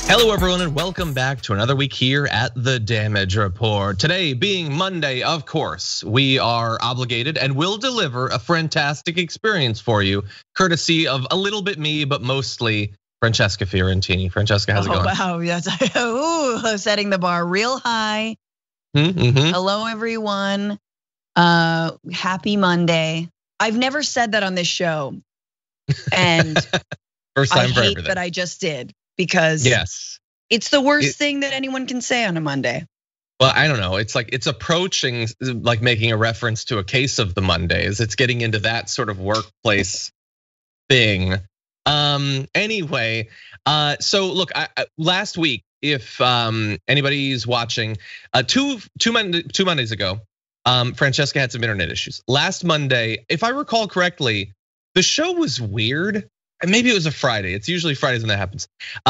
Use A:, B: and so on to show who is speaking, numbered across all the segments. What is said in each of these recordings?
A: Hello everyone and welcome back to another week here at the Damage Report. Today being Monday, of course, we are obligated and will deliver a fantastic experience for you, courtesy of a little bit me, but mostly Francesca Fiorentini. Francesca, how's it going?
B: Wow, yes, setting the bar real high. Hello everyone, happy Monday. I've never said that on this show, and
A: first time for
B: hate
A: everything.
B: that I just did. Because
A: yes,
B: it's the worst thing that anyone can say on a Monday.
A: Well, I don't know. It's like it's approaching like making a reference to a case of the Mondays. It's getting into that sort of workplace thing. Anyway, so look, last week, if anybody's watching, two Mondays ago, Francesca had some internet issues. Last Monday, if I recall correctly, the show was weird. And maybe it was a Friday. It's usually Fridays when that happens.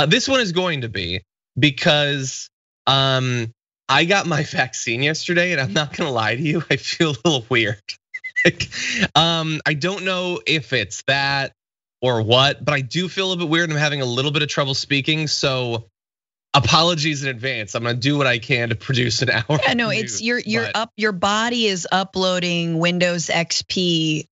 A: This one is going to be because I got my vaccine yesterday, and I'm not gonna lie to you, I feel a little weird. I don't know if it's that or what, but I do feel a little bit weird. I'm having a little bit of trouble speaking, so apologies in advance. I'm gonna do what I can to produce an hour.
B: Yeah, no, it's your body is uploading Windows XP.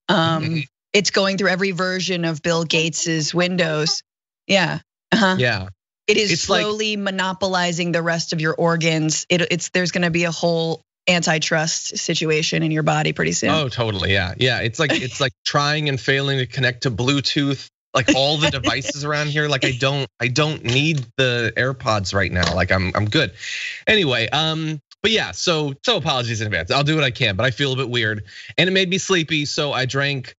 B: It's going through every version of Bill Gates's Windows. Yeah.
A: Yeah.
B: It is slowly monopolizing the rest of your organs. There's going to be a whole antitrust situation in your body pretty soon.
A: Oh, totally. Yeah. Yeah. It's like trying and failing to connect to Bluetooth. Like all the devices around here. Like I don't need the AirPods right now. Like I'm good. Anyway, but yeah, so apologies in advance. I'll do what I can, but I feel a bit weird, and it made me sleepy, so I drank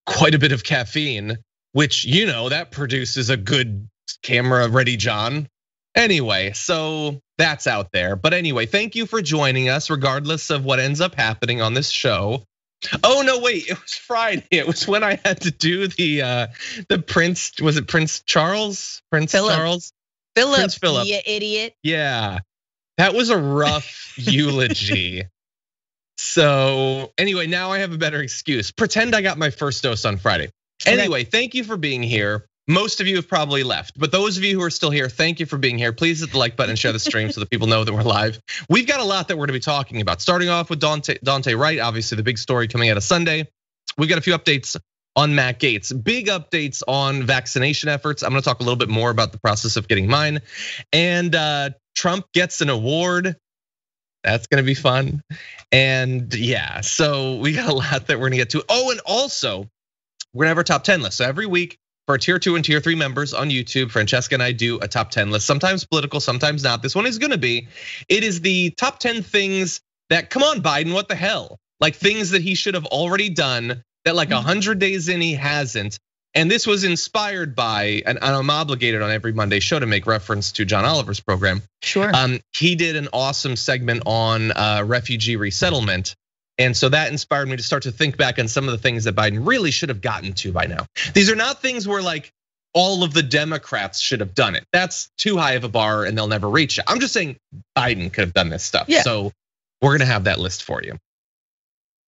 A: quite a bit of caffeine, which that produces a good camera ready John. Anyway, so that's out there. But anyway, thank you for joining us regardless of what ends up happening on this show. Oh no, wait, it was Friday. It was when I had to do the Prince, was it Prince Charles? Prince Charles?
B: Prince Philip, you idiot.
A: Yeah, that was a rough eulogy. So anyway, now I have a better excuse. Pretend I got my first dose on Friday. Anyway, thank you for being here. Most of you have probably left, but those of you who are still here, thank you for being here. Please hit the like button and share the stream so that people know that we're live. We've got a lot that we're gonna be talking about. Starting off with Daunte Wright, obviously the big story coming out of Sunday. We've got a few updates on Matt Gaetz, big updates on vaccination efforts. I'm gonna talk a little bit more about the process of getting mine. And Trump gets an award. That's gonna be fun. And yeah, so we got a lot that we're gonna get to. Oh, and also, we're gonna have our top 10 list. So every week for our tier 2 and tier 3 members on YouTube, Francesca and I do a top 10 list, sometimes political, sometimes not. This one is gonna be, it is the top 10 things that, come on Biden, what the hell? Like things that he should have already done that like 100 days in he hasn't. And this was inspired by, and I'm obligated on every Monday show to make reference to John Oliver's program.
B: Sure.
A: He did an awesome segment on refugee resettlement. And so that inspired me to start to think back on some of the things that Biden really should have gotten to by now. These are not things where like all of the Democrats should have done it. That's too high of a bar and they'll never reach it. I'm just saying Biden could have done this stuff.
B: Yeah.
A: So we're gonna have that list for you.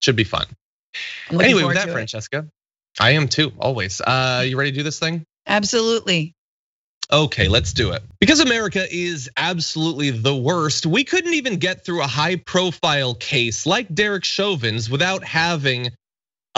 A: Should be fun. Anyway, with that, Francesca, I am too, always. You ready to do this thing?
B: Absolutely.
A: Okay, let's do it. Because America is absolutely the worst, we couldn't even get through a high profile case like Derek Chauvin's without having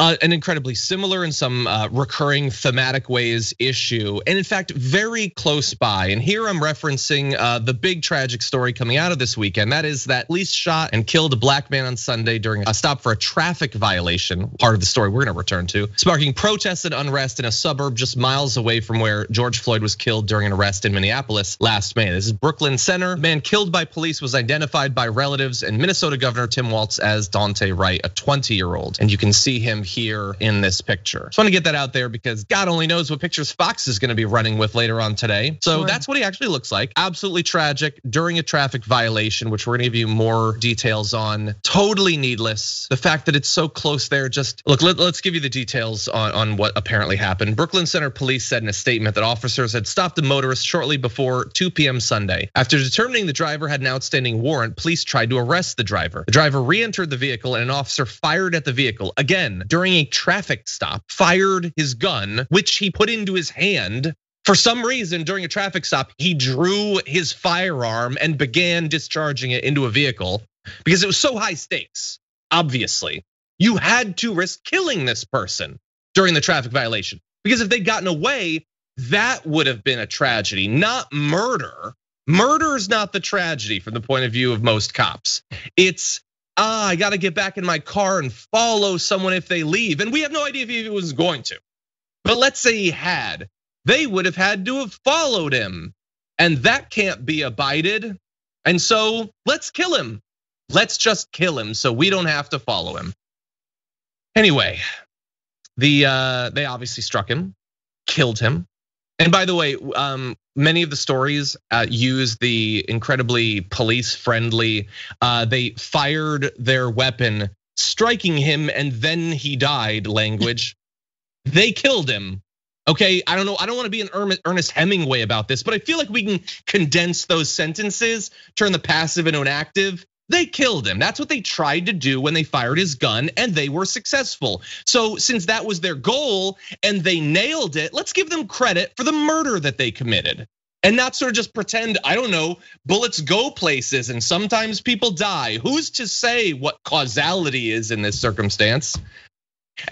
A: an incredibly similar and some recurring thematic ways issue, and in fact, very close by. And here I'm referencing the big tragic story coming out of this weekend. That is that police shot and killed a black man on Sunday during a stop for a traffic violation, part of the story we're gonna return to, sparking protests and unrest in a suburb just miles away from where George Floyd was killed during an arrest in Minneapolis last May. This is Brooklyn Center. The man killed by police was identified by relatives and Minnesota Governor Tim Walz as Daunte Wright, a 20-year-old. And you can see him here in this picture. Just want to get that out there because God only knows what pictures Fox is going to be running with later on today. So that's what he actually looks like. Absolutely tragic during a traffic violation, which we're going to give you more details on. Totally needless. The fact that it's so close there, just look, let's give you the details on what apparently happened. Brooklyn Center police said in a statement that officers had stopped a motorist shortly before 2 p.m. Sunday. After determining the driver had an outstanding warrant, police tried to arrest the driver. The driver re-entered the vehicle and an officer fired at the vehicle again during a traffic stop, fired his gun, which he put into his hand, For some reason, during a traffic stop, he drew his firearm and began discharging it into a vehicle because it was so high stakes, obviously. You had to risk killing this person during the traffic violation, because if they'd gotten away, that would have been a tragedy, not murder. Murder is not the tragedy from the point of view of most cops. It's, I gotta get back in my car and follow someone if they leave. And we have no idea if he was going to. But let's say he had. They would have had to have followed him. And that can't be abided. And so let's kill him. Let's just kill him so we don't have to follow him. Anyway, they obviously struck him, killed him. And by the way, many of the stories use the incredibly police-friendly, they fired their weapon, striking him, and then he died language. They killed him. Okay, I don't know. I don't want to be an Ernest Hemingway about this, but I feel like we can condense those sentences, turn the passive into an active. They killed him. That's what they tried to do when they fired his gun, and they were successful. So since that was their goal and they nailed it, let's give them credit for the murder that they committed. And not sort of just pretend, I don't know, bullets go places and sometimes people die. Who's to say what causality is in this circumstance?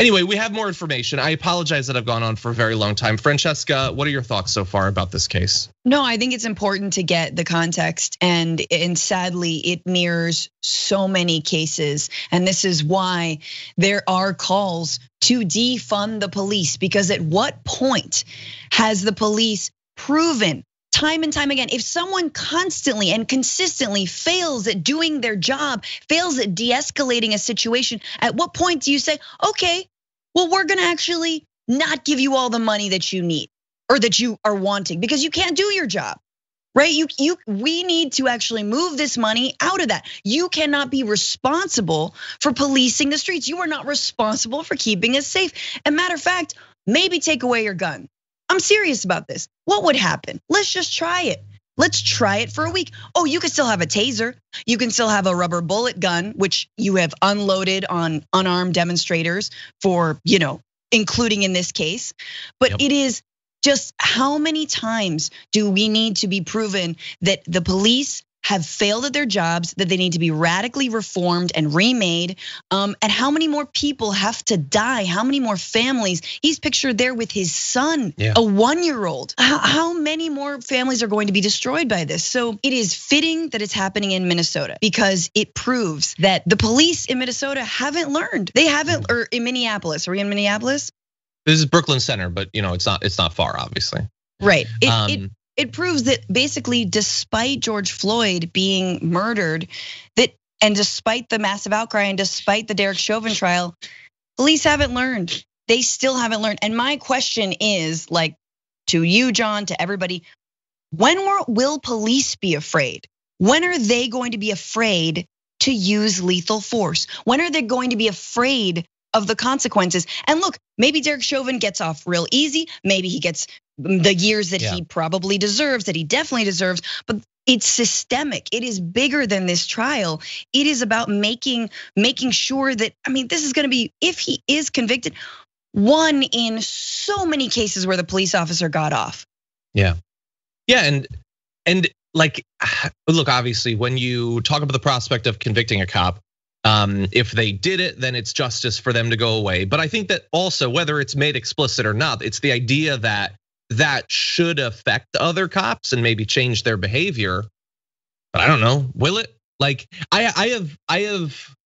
A: Anyway, we have more information. I apologize that I've gone on for a very long time. Francesca, what are your thoughts so far about this case?
B: No, I think it's important to get the context, and sadly, it mirrors so many cases. And this is why there are calls to defund the police, because at what point has the police proven time and time again, if someone constantly and consistently fails at doing their job, fails at de-escalating a situation, at what point do you say, okay, well, we're gonna actually not give you all the money that you need or that you are wanting because you can't do your job, right? We need to actually move this money out of that. You cannot be responsible for policing the streets. You are not responsible for keeping us safe. And matter of fact, maybe take away your gun. I'm serious about this. What would happen? Let's just try it. Let's try it for a week. Oh, you can still have a taser. You can still have a rubber bullet gun, which you have unloaded on unarmed demonstrators for, including in this case. But It is just, how many times do we need to be proven that the police have failed at their jobs, that they need to be radically reformed and remade? And how many more people have to die? How many more families? He's pictured there with his son, a 1-year-old. How many more families are going to be destroyed by this? So it is fitting that it's happening in Minnesota, because it proves that the police in Minnesota haven't learned. They haven't, or in Minneapolis. Are we in Minneapolis?
A: This is Brooklyn Center, but it's not far, obviously.
B: Right. It proves that basically, despite George Floyd being murdered, and despite the massive outcry and despite the Derek Chauvin trial, police haven't learned. They still haven't learned. And my question is, to you, John, to everybody, when will police be afraid? When are they going to be afraid to use lethal force? When are they going to be afraid of the consequences? And look, maybe Derek Chauvin gets off real easy. Maybe he gets the years that he probably deserves, that he definitely deserves, but it's systemic. It is bigger than this trial. It is about making sure that, this is gonna be, if he is convicted, one in so many cases where the police officer got off.
A: Yeah, and look, obviously, when you talk about the prospect of convicting a cop, if they did it, then it's justice for them to go away. But I think that also, whether it's made explicit or not, it's the idea that should affect other cops and maybe change their behavior. But I don't know, will it? I have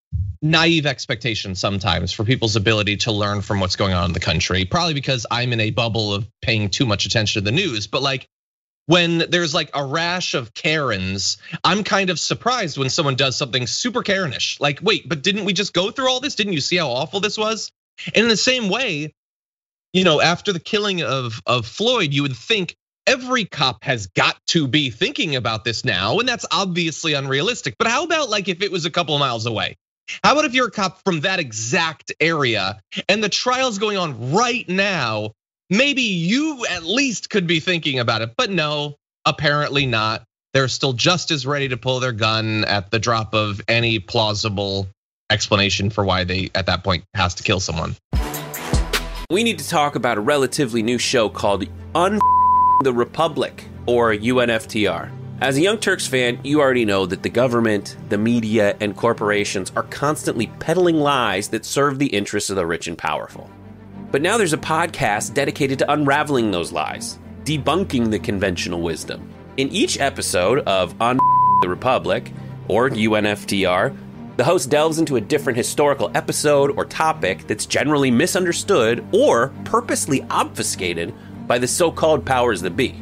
A: naive expectations sometimes for people's ability to learn from what's going on in the country, probably because I'm in a bubble of paying too much attention to the news. But when there's a rash of Karens, I'm kind of surprised when someone does something super Karenish. Wait, but didn't we just go through all this? Didn't you see how awful this was? And in the same way, after the killing of Floyd, you would think every cop has got to be thinking about this now, and that's obviously unrealistic. But how about if it was a couple of miles away? How about if you're a cop from that exact area and the trial's going on right now? Maybe you at least could be thinking about it, but no, apparently not. They're still just as ready to pull their gun at the drop of any plausible explanation for why they, at that point, has to kill someone.
C: We need to talk about a relatively new show called the Republic, or UNFTR. As a Young Turks fan, you already know that the government, the media, and corporations are constantly peddling lies that serve the interests of the rich and powerful. But now there's a podcast dedicated to unraveling those lies, debunking the conventional wisdom. In each episode of On the Republic, or UNFTR, the host delves into a different historical episode or topic that's generally misunderstood or purposely obfuscated by the so-called powers that be,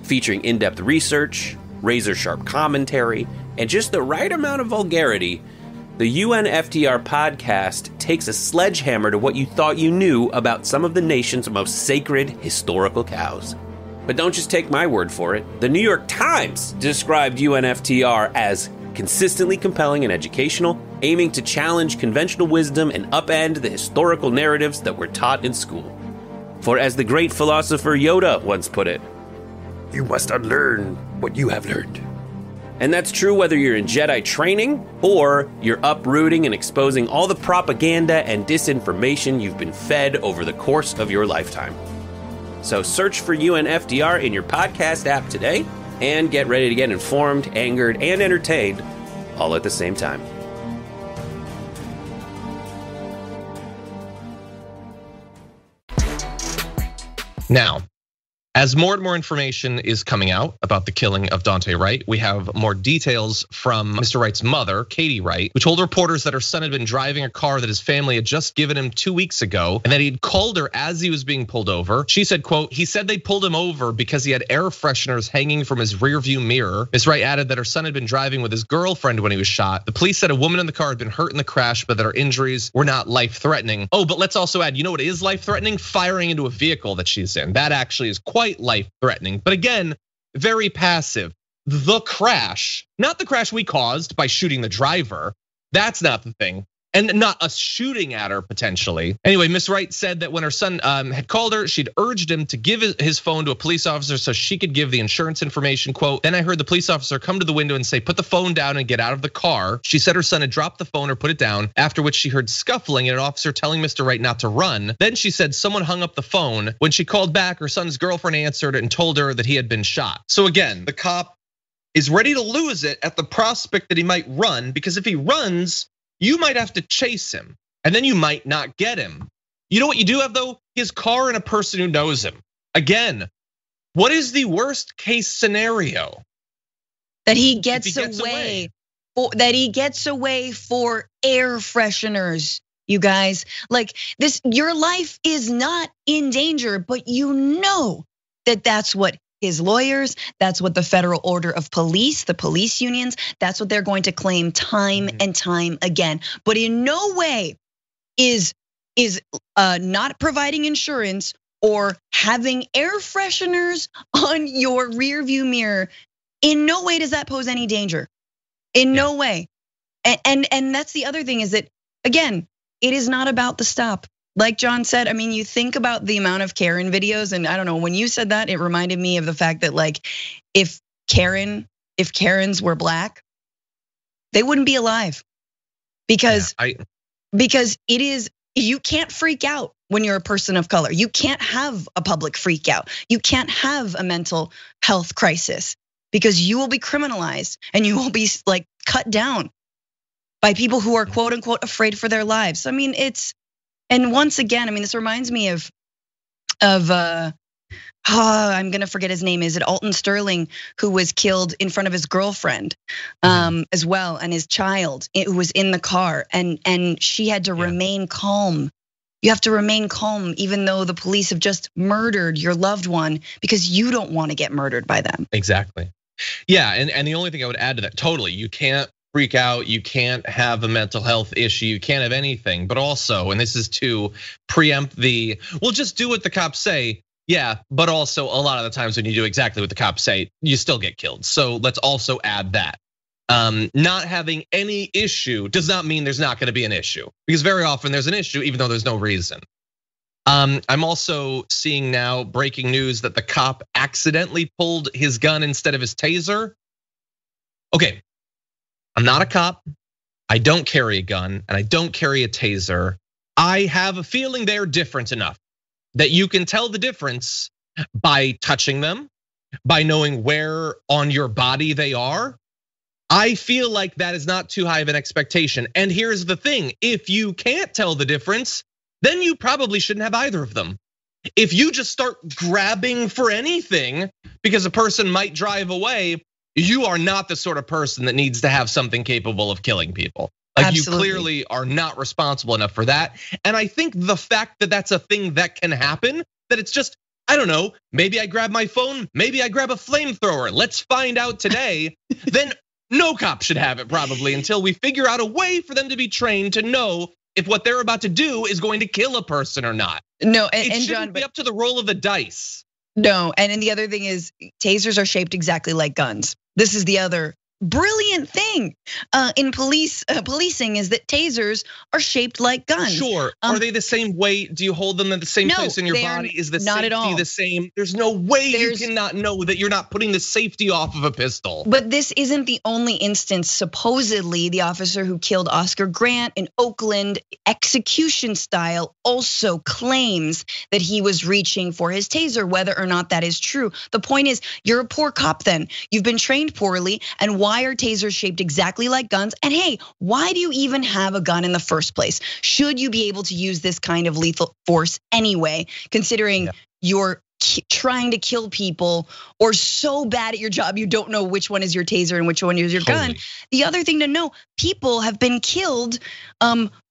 C: featuring in-depth research, razor-sharp commentary, and just the right amount of vulgarity. The UNFTR podcast takes a sledgehammer to what you thought you knew about some of the nation's most sacred historical cows. But don't just take my word for it. The New York Times described UNFTR as consistently compelling and educational, aiming to challenge conventional wisdom and upend the historical narratives that were taught in school. For as the great philosopher Yoda once put it, you must unlearn what you have learned. And that's true whether you're in Jedi training or you're uprooting and exposing all the propaganda and disinformation you've been fed over the course of your lifetime. So search for UNFTR in your podcast app today and get ready to get informed, angered, and entertained all at the same time.
A: Now, as more and more information is coming out about the killing of Daunte Wright, we have more details from Mr. Wright's mother, Katie Wright, who told reporters that her son had been driving a car that his family had just given him 2 weeks ago, and that he'd called her as he was being pulled over. She said, quote, he said they pulled him over because he had air fresheners hanging from his rearview mirror. Ms. Wright added that her son had been driving with his girlfriend when he was shot. The police said a woman in the car had been hurt in the crash, but that her injuries were not life-threatening. Oh, but let's also add, you know what is life-threatening? Firing into a vehicle that she's in. That actually is quite life-threatening, but again, very passive. The crash, not the crash we caused by shooting the driver. That's not the thing. And not us shooting at her potentially. Anyway, Miss Wright said that when her son had called her, she'd urged him to give his phone to a police officer so she could give the insurance information. Quote, then I heard the police officer come to the window and say, put the phone down and get out of the car. She said her son had dropped the phone or put it down, after which she heard scuffling and an officer telling Mr. Wright not to run. Then she said someone hung up the phone. When she called back, her son's girlfriend answered and told her that he had been shot. So again, the cop is ready to lose it at the prospect that he might run, because if he runs, you might have to chase him, and then you might not get him. You know what you do have though? His car and a person who knows him. Again, what is the worst case scenario?
B: That he gets away. That he gets away for air fresheners, you guys. Like this, your life is not in danger, but you know that that's what his lawyers, that's what the federal order of police, the police unions, that's what they're going to claim time and time again. But in no way is not providing insurance or having air fresheners on your rear view mirror, in no way does that pose any danger. In no way. And that's the other thing, is that, again, it is not about the stop. Like John said, I mean, you think about the amount of Karen videos, and I don't know, when you said that, it reminded me of the fact that like, if Karens were black, they wouldn't be alive. Because it is, you can't freak out when you're a person of color. You can't have a public freak out. You can't have a mental health crisis, because you will be criminalized and you will be like cut down by people who are quote unquote afraid for their lives. I mean, and once again, I mean, this reminds me of I'm gonna forget his name. Is it Alton Sterling, who was killed in front of his girlfriend as well, and his child who was in the car, and she had to remain calm. You have to remain calm even though the police have just murdered your loved one, because you don't want to get murdered by them.
A: Exactly. Yeah, and the only thing I would add to that, totally, you can't freak out, you can't have a mental health issue, you can't have anything, but also, and this is to preempt well, just do what the cops say. Yeah, but also a lot of the times when you do exactly what the cops say, you still get killed. So let's also add that. Not having any issue does not mean there's not gonna be an issue, because very often there's an issue even though there's no reason. I'm also seeing now breaking news that the cop accidentally pulled his gun instead of his taser. Okay, I'm not a cop, I don't carry a gun, and I don't carry a taser. I have a feeling they're different enough that you can tell the difference by touching them, by knowing where on your body they are, I feel like that is not too high of an expectation. And here's the thing, if you can't tell the difference, then you probably shouldn't have either of them. If you just start grabbing for anything because a person might drive away, you are not the sort of person that needs to have something capable of killing people. Like
B: Absolutely.
A: You clearly are not responsible enough for that. And I think the fact that that's a thing that can happen, that it's just, I don't know, maybe I grab my phone, maybe I grab a flamethrower, let's find out today, then no cop should have it probably until we figure out a way for them to be trained to know if what they're about to do is going to kill a person or not.
B: No,
A: it
B: and
A: shouldn't
B: John,
A: be up to the roll of the dice.
B: No, and then the other thing is tasers are shaped exactly like guns. This is the other brilliant thing in policing is that tasers are shaped like guns.
A: Sure, are they the same weight? Do you hold them in the same place in your body? Is the
B: not
A: safety
B: at all
A: the same? There's no way you cannot know that you're not putting the safety off of a pistol.
B: But this isn't the only instance. Supposedly, the officer who killed Oscar Grant in Oakland, execution style, also claims that he was reaching for his taser, whether or not that is true. The point is, you're a poor cop then. You've been trained poorly, and why are tasers shaped exactly like guns? And hey, why do you even have a gun in the first place? Should you be able to use this kind of lethal force anyway, considering you're trying to kill people or so bad at your job you don't know which one is your taser and which one is your gun? The other thing to know, people have been killed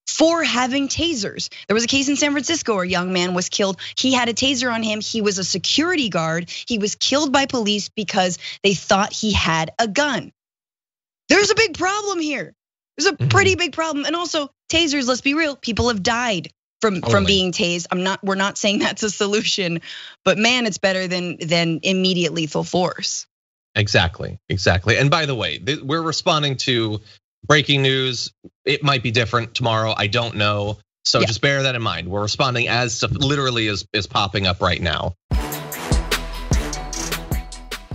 B: for having tasers. There was a case in San Francisco where a young man was killed. He had a taser on him. He was a security guard. He was killed by police because they thought he had a gun. There's a big problem here. There's a pretty big problem. And also tasers, let's be real, people have died from being tased. We're not saying that's a solution, but man, it's better than immediate lethal force.
A: Exactly. And by the way, we're responding to breaking news. It might be different tomorrow, I don't know. So just bear that in mind. We're responding as stuff literally is popping up right now.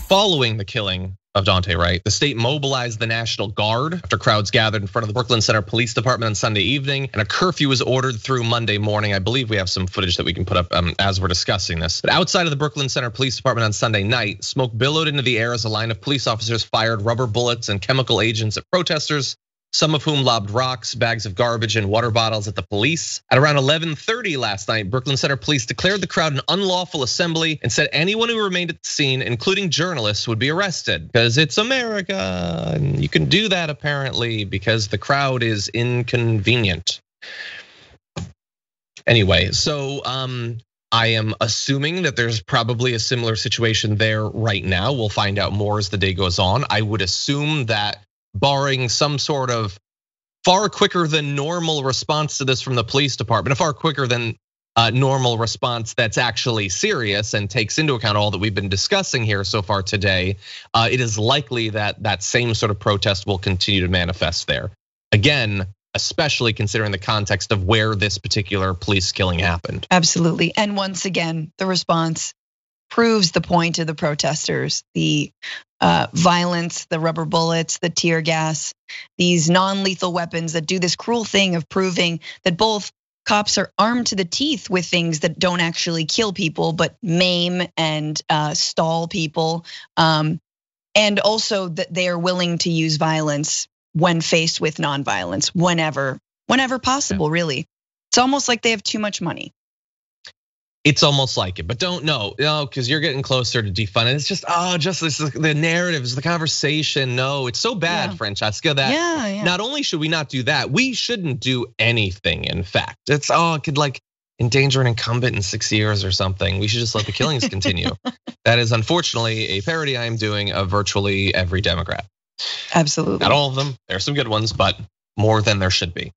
A: Following the killing of Daunte Wright, the state mobilized the National Guard after crowds gathered in front of the Brooklyn Center Police Department on Sunday evening, and a curfew was ordered through Monday morning. I believe we have some footage that we can put up as we're discussing this. But outside of the Brooklyn Center Police Department on Sunday night, smoke billowed into the air as a line of police officers fired rubber bullets and chemical agents at protesters, some of whom lobbed rocks, bags of garbage, and water bottles at the police. At around 11:30 last night, Brooklyn Center Police declared the crowd an unlawful assembly and said anyone who remained at the scene, including journalists, would be arrested. Because it's America, and you can do that apparently because the crowd is inconvenient. Anyway, so I am assuming that there's probably a similar situation there right now. We'll find out more as the day goes on. I would assume that barring some sort of far quicker than normal response to this from the police department, a far quicker than normal response that's actually serious and takes into account all that we've been discussing here so far today, it is likely that that same sort of protest will continue to manifest there. Again, especially considering the context of where this particular police killing happened.
B: Absolutely, and once again, the response proves the point of the protesters. The violence, the rubber bullets, the tear gas, these non-lethal weapons that do this cruel thing of proving that both cops are armed to the teeth with things that don't actually kill people, but maim and stall people. And also that they are willing to use violence when faced with non-violence, whenever possible, really. It's almost like they have too much money.
A: It's almost like it, but don't know, because you're getting closer to defund. It's just, this is the narratives, the conversation. No, it's so bad, Francesca, that not only should we not do that, we shouldn't do anything. In fact, it's it could like endanger an incumbent in 6 years or something. We should just let the killings continue. That is unfortunately a parody I am doing of virtually every Democrat.
B: Absolutely.
A: Not all of them. There are some good ones, but more than there should be.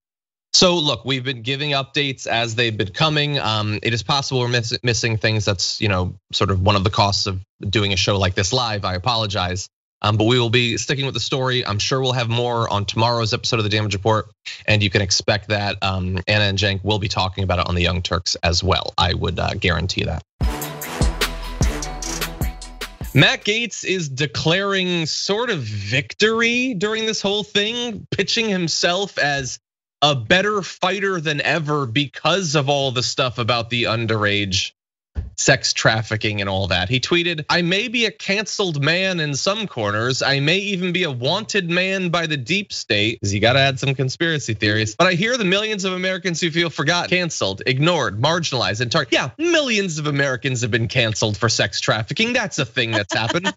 A: So look, we've been giving updates as they've been coming. It is possible we're missing things. That's sort of one of the costs of doing a show like this live. I apologize, but we will be sticking with the story. I'm sure we'll have more on tomorrow's episode of the Damage Report, and you can expect that Anna and Cenk will be talking about it on the Young Turks as well. I would guarantee that. Matt Gaetz is declaring sort of victory during this whole thing, pitching himself as a better fighter than ever because of all the stuff about the underage sex trafficking and all that. He tweeted, "I may be a canceled man in some corners. I may even be a wanted man by the deep state," because you gotta add some conspiracy theories. "But I hear the millions of Americans who feel forgotten, canceled, ignored, marginalized, and targeted." Yeah, millions of Americans have been canceled for sex trafficking. That's a thing that's happened.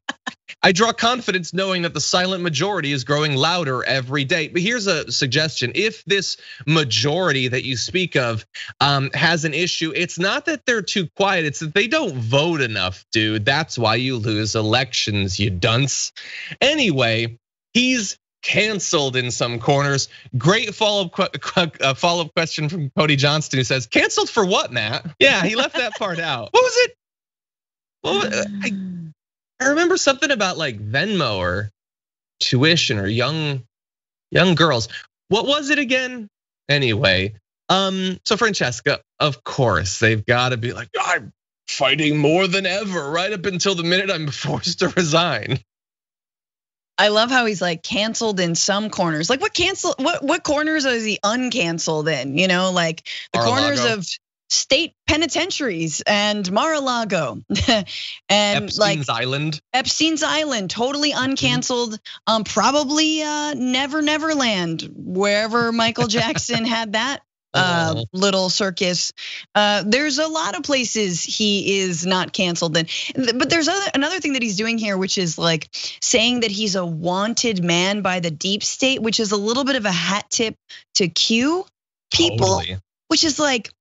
A: "I draw confidence knowing that the silent majority is growing louder every day." But here's a suggestion. If this majority that you speak of has an issue, it's not that they're too quiet, it's that they don't vote enough, dude. That's why you lose elections, you dunce. Anyway, he's canceled in some corners. Great follow-up question from Cody Johnston, who says, "Canceled for what, Matt?" Yeah, he left that part out. What was it? I remember something about like Venmo or tuition or young girls. What was it again? Anyway, so Francesca, of course, they've got to be like, "I'm fighting more than ever, right up until the minute I'm forced to resign."
B: I love how he's like canceled in some corners. Like what corners is he uncanceled in? You know, like the corners of state penitentiaries and Mar-a-Lago and
A: Epstein's Island.
B: Epstein's Island, totally uncanceled. Probably Neverland, wherever Michael Jackson had that little circus. There's a lot of places he is not canceled in. But there's another thing that he's doing here, which is like saying that he's a wanted man by the deep state, which is a little bit of a hat tip to Q people, which is like,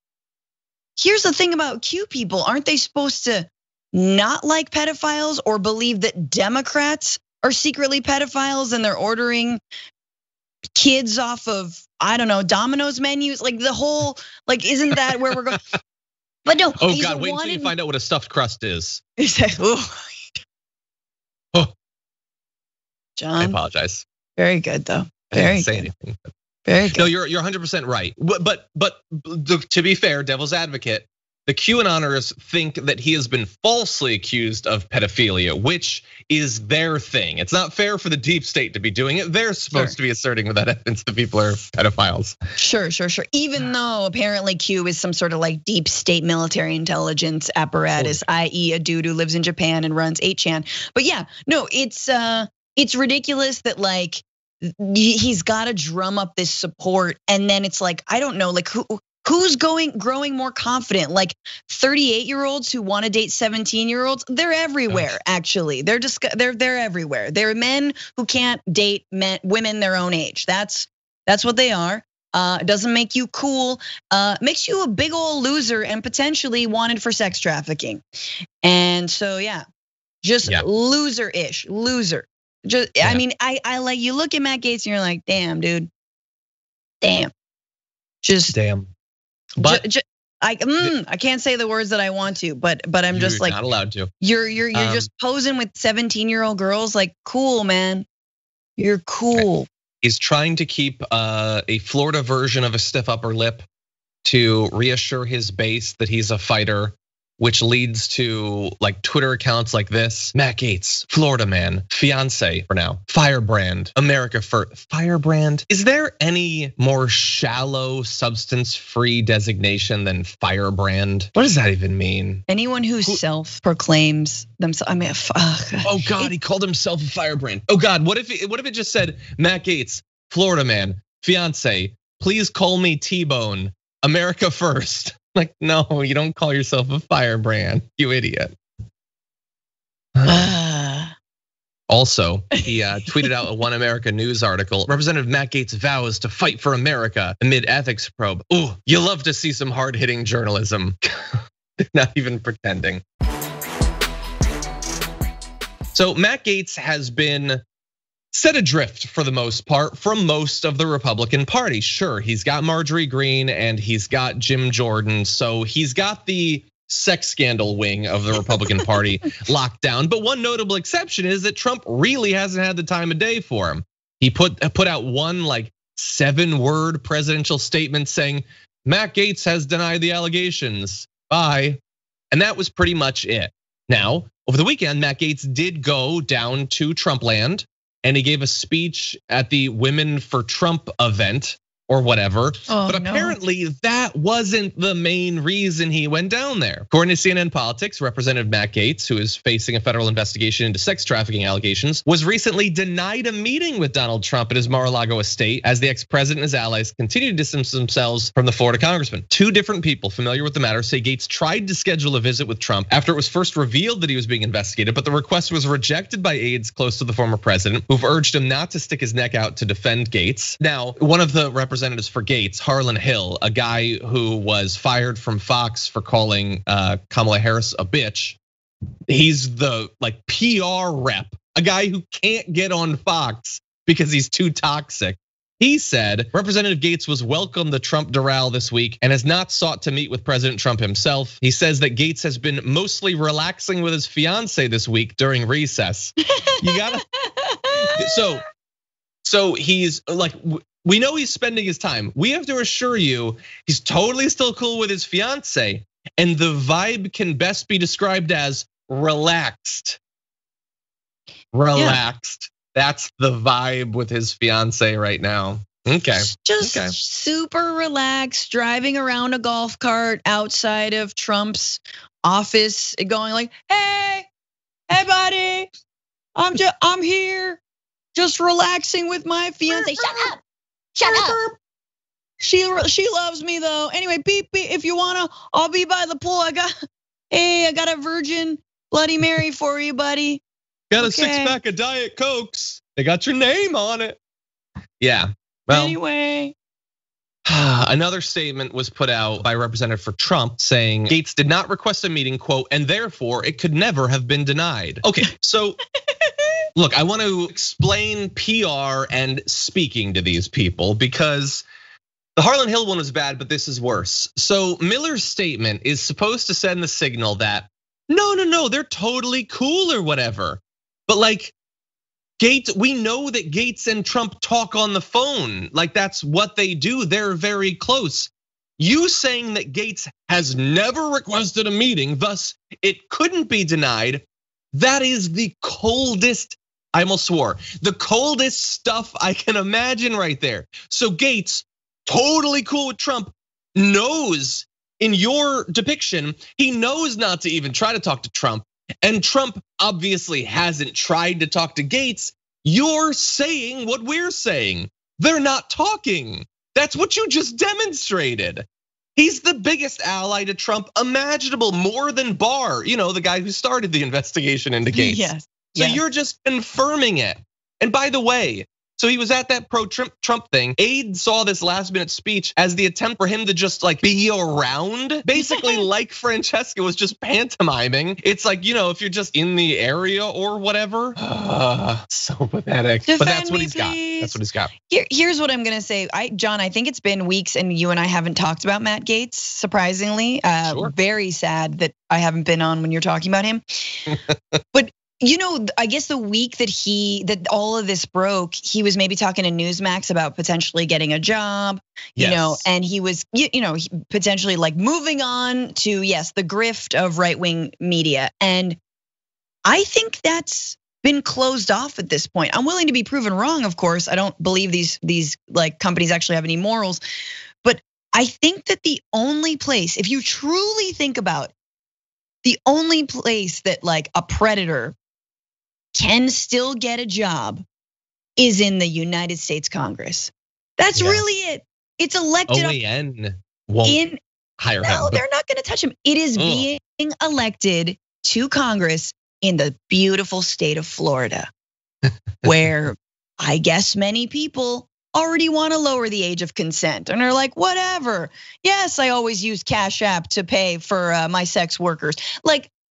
B: here's the thing about Q people. Aren't they supposed to not like pedophiles or believe that Democrats are secretly pedophiles and they're ordering kids off of, I don't know, Domino's menus? Like the whole, like, isn't that where we're going? But no.
A: Oh God, wait until you find out what a stuffed crust is.
B: John.
A: I apologize.
B: Very good though. Very good.
A: Say anything.
B: Very good.
A: No, you're 100% right. But to be fair, devil's advocate, the QAnoners think that he has been falsely accused of pedophilia, which is their thing. It's not fair for the deep state to be doing it. They're supposed to be asserting with that evidence that people are pedophiles.
B: Sure. Even though apparently Q is some sort of like deep state military intelligence apparatus, i.e. a dude who lives in Japan and runs 8chan. But yeah, no, it's ridiculous that like he's got to drum up this support, and then it's like, I don't know, like who's growing more confident? Like 38-year-olds who want to date 17-year-olds, they're everywhere. Actually, they're everywhere. They're men who can't date women their own age. That's what they are. It doesn't make you cool. Makes you a big old loser and potentially wanted for sex trafficking. And so yeah, just loser-ish, loser. Just, I mean, I like, you look at Matt Gaetz and you're like, damn, dude, damn, just
A: damn. But
B: I can't say the words that I want to, but I'm just like,
A: not allowed to.
B: You're just posing with 17-year-old girls, like, cool, man, you're cool.
A: Okay. He's trying to keep a Florida version of a stiff upper lip to reassure his base that he's a fighter, which leads to like Twitter accounts like this: Matt Gaetz, Florida man, fiance for now, firebrand, America first. Firebrand? Is there any more shallow substance-free designation than firebrand? What does that even mean?
B: Anyone who self-proclaims themselves, I mean,
A: oh God, he called himself a firebrand. Oh God, what if it just said Matt Gaetz, Florida man, fiance, please call me T-Bone, America first. Like, no, you don't call yourself a firebrand, you idiot. Also, he tweeted out a One America News article. Representative Matt Gaetz vows to fight for America amid ethics probe. Ooh, you love to see some hard-hitting journalism. Not even pretending. So Matt Gaetz has been set adrift for the most part from most of the Republican Party. Sure, he's got Marjorie Greene and he's got Jim Jordan, so he's got the sex scandal wing of the Republican Party locked down. But one notable exception is that Trump really hasn't had the time of day for him. He put out one like 7-word presidential statement saying, Matt Gaetz has denied the allegations, bye. And that was pretty much it. Now, over the weekend, Matt Gaetz did go down to Trump land, and he gave a speech at the Women for Trump event or whatever. But apparently that that wasn't the main reason he went down there. According to CNN Politics, Representative Matt Gaetz, who is facing a federal investigation into sex trafficking allegations, was recently denied a meeting with Donald Trump at his Mar-a-Lago estate as the ex-president and his allies continue to distance themselves from the Florida congressman. Two different people familiar with the matter say Gaetz tried to schedule a visit with Trump after it was first revealed that he was being investigated, but the request was rejected by aides close to the former president, who've urged him not to stick his neck out to defend Gaetz. Now, one of the representatives for Gaetz, Harlan Hill, a guy who was fired from Fox for calling Kamala Harris a bitch. He's the PR rep, a guy who can't get on Fox because he's too toxic. He said Representative Gaetz was welcomed the Trump doral this week and has not sought to meet with President Trump himself. He says that Gaetz has been mostly relaxing with his fiance this week during recess. You gotta. So he's like, we know he's spending his time. We have to assure you he's totally still cool with his fiance, and the vibe can best be described as relaxed. Relaxed. That's the vibe with his fiance right now. Okay.
B: Just super relaxed, driving around a golf cart outside of Trump's office, going like, hey buddy, I'm here, just relaxing with my fiance. Shut up. She loves me though. Anyway, beep, if you wanna, I'll be by the pool. I got a virgin Bloody Mary for you, buddy.
A: Got a 6-pack of Diet Cokes. They got your name on it. Yeah. Well,
B: anyway.
A: Another statement was put out by a representative for Trump saying Gaetz did not request a meeting, quote, and therefore it could never have been denied. Okay, so look, I want to explain PR and speaking to these people because the Harlan Hill one was bad, but this is worse. So Miller's statement is supposed to send the signal that no, they're totally cool or whatever. But Gaetz, we know that Gaetz and Trump talk on the phone. That's what they do. They're very close. You saying that Gaetz has never requested a meeting, thus it couldn't be denied. That is the coldest, I almost swore, the coldest stuff I can imagine right there. So Gaetz, totally cool with Trump, knows in your depiction, he knows not to even try to talk to Trump. And Trump obviously hasn't tried to talk to Gaetz. You're saying what we're saying. They're not talking. That's what you just demonstrated. He's the biggest ally to Trump imaginable, more than Barr, the guy who started the investigation into Gaetz.
B: Yes.
A: So you're just confirming it. And by the way, so he was at that pro-Trump thing. Aide saw this last-minute speech as the attempt for him to just be around, basically like Francesca was just pantomiming. It's if you're just in the area or whatever. So pathetic.
B: Defend
A: but that's what
B: me,
A: he's got. That's what he's got.
B: Here's what I'm gonna say, John. I think it's been weeks, and you and I haven't talked about Matt Gaetz. Surprisingly,
A: Sure.
B: Very sad that I haven't been on when you're talking about him. But I guess the week that all of this broke, he was maybe talking to Newsmax about potentially getting a job, and he was, potentially moving on to, the grift of right-wing media. And I think that's been closed off at this point. I'm willing to be proven wrong, of course. I don't believe these companies actually have any morals, but I think that the only place, if you truly think about the only place that a predator can still get a job is in the United States Congress. That's really it. It's elected.
A: OAN won't hire him.
B: No, they're not gonna touch him. It is being elected to Congress in the beautiful state of Florida, where I guess many people already wanna lower the age of consent. And they're like, whatever. Yes, I always use Cash App to pay for my sex workers.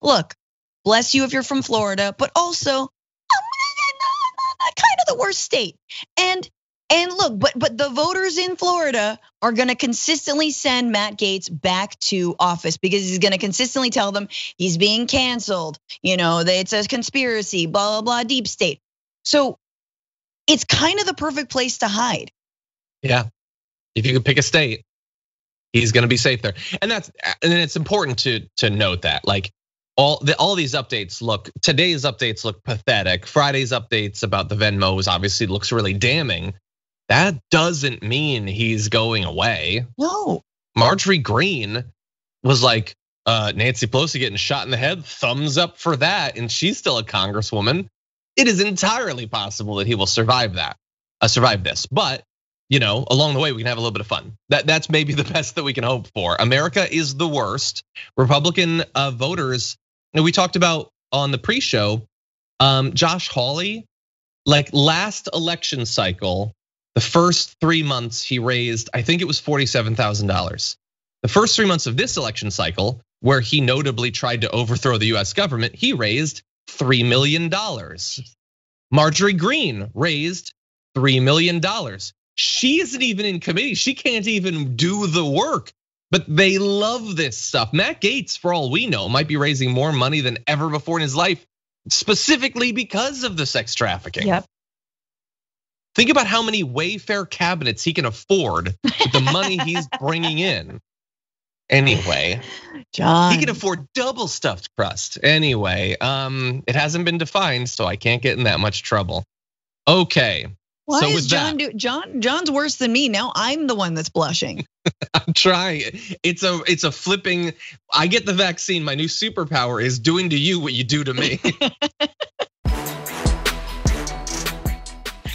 B: Look, bless you if you're from Florida, but also kind of the worst state. And look, but the voters in Florida are gonna consistently send Matt Gaetz back to office because he's gonna consistently tell them he's being canceled. It's a conspiracy, blah, blah, blah, deep state. So it's kind of the perfect place to hide.
A: Yeah, if you could pick a state, he's gonna be safe there. And it's important to note that all these updates today's updates look pathetic. Friday's updates about the Venmos obviously looks really damning. That doesn't mean he's going away.
B: No.
A: Marjorie Greene was like, Nancy Pelosi getting shot in the head, thumbs up for that, and she's still a congresswoman. It is entirely possible that he will survive this. But along the way, we can have a little bit of fun. That's maybe the best that we can hope for. America is the worst. Republican voters, we talked about on the pre-show, Josh Hawley, like last election cycle, the first 3 months he raised, I think it was $47,000. The first 3 months of this election cycle, where he notably tried to overthrow the US government, he raised $3 million. Marjorie Greene raised $3 million. She isn't even in committee. She can't even do the work, but they love this stuff. Matt Gaetz, for all we know, might be raising more money than ever before in his life, specifically because of the sex trafficking.
B: Yep.
A: Think about how many Wayfair cabinets he can afford with the money he's bringing in. Anyway,
B: John,
A: he can afford double stuffed crust. Anyway, it hasn't been defined, so I can't get in that much trouble. Okay.
B: Why
A: so
B: is John's worse than me? Now I'm the one that's blushing.
A: I'm trying. It's a flipping. I get the vaccine. My new superpower is doing to you what you do to me.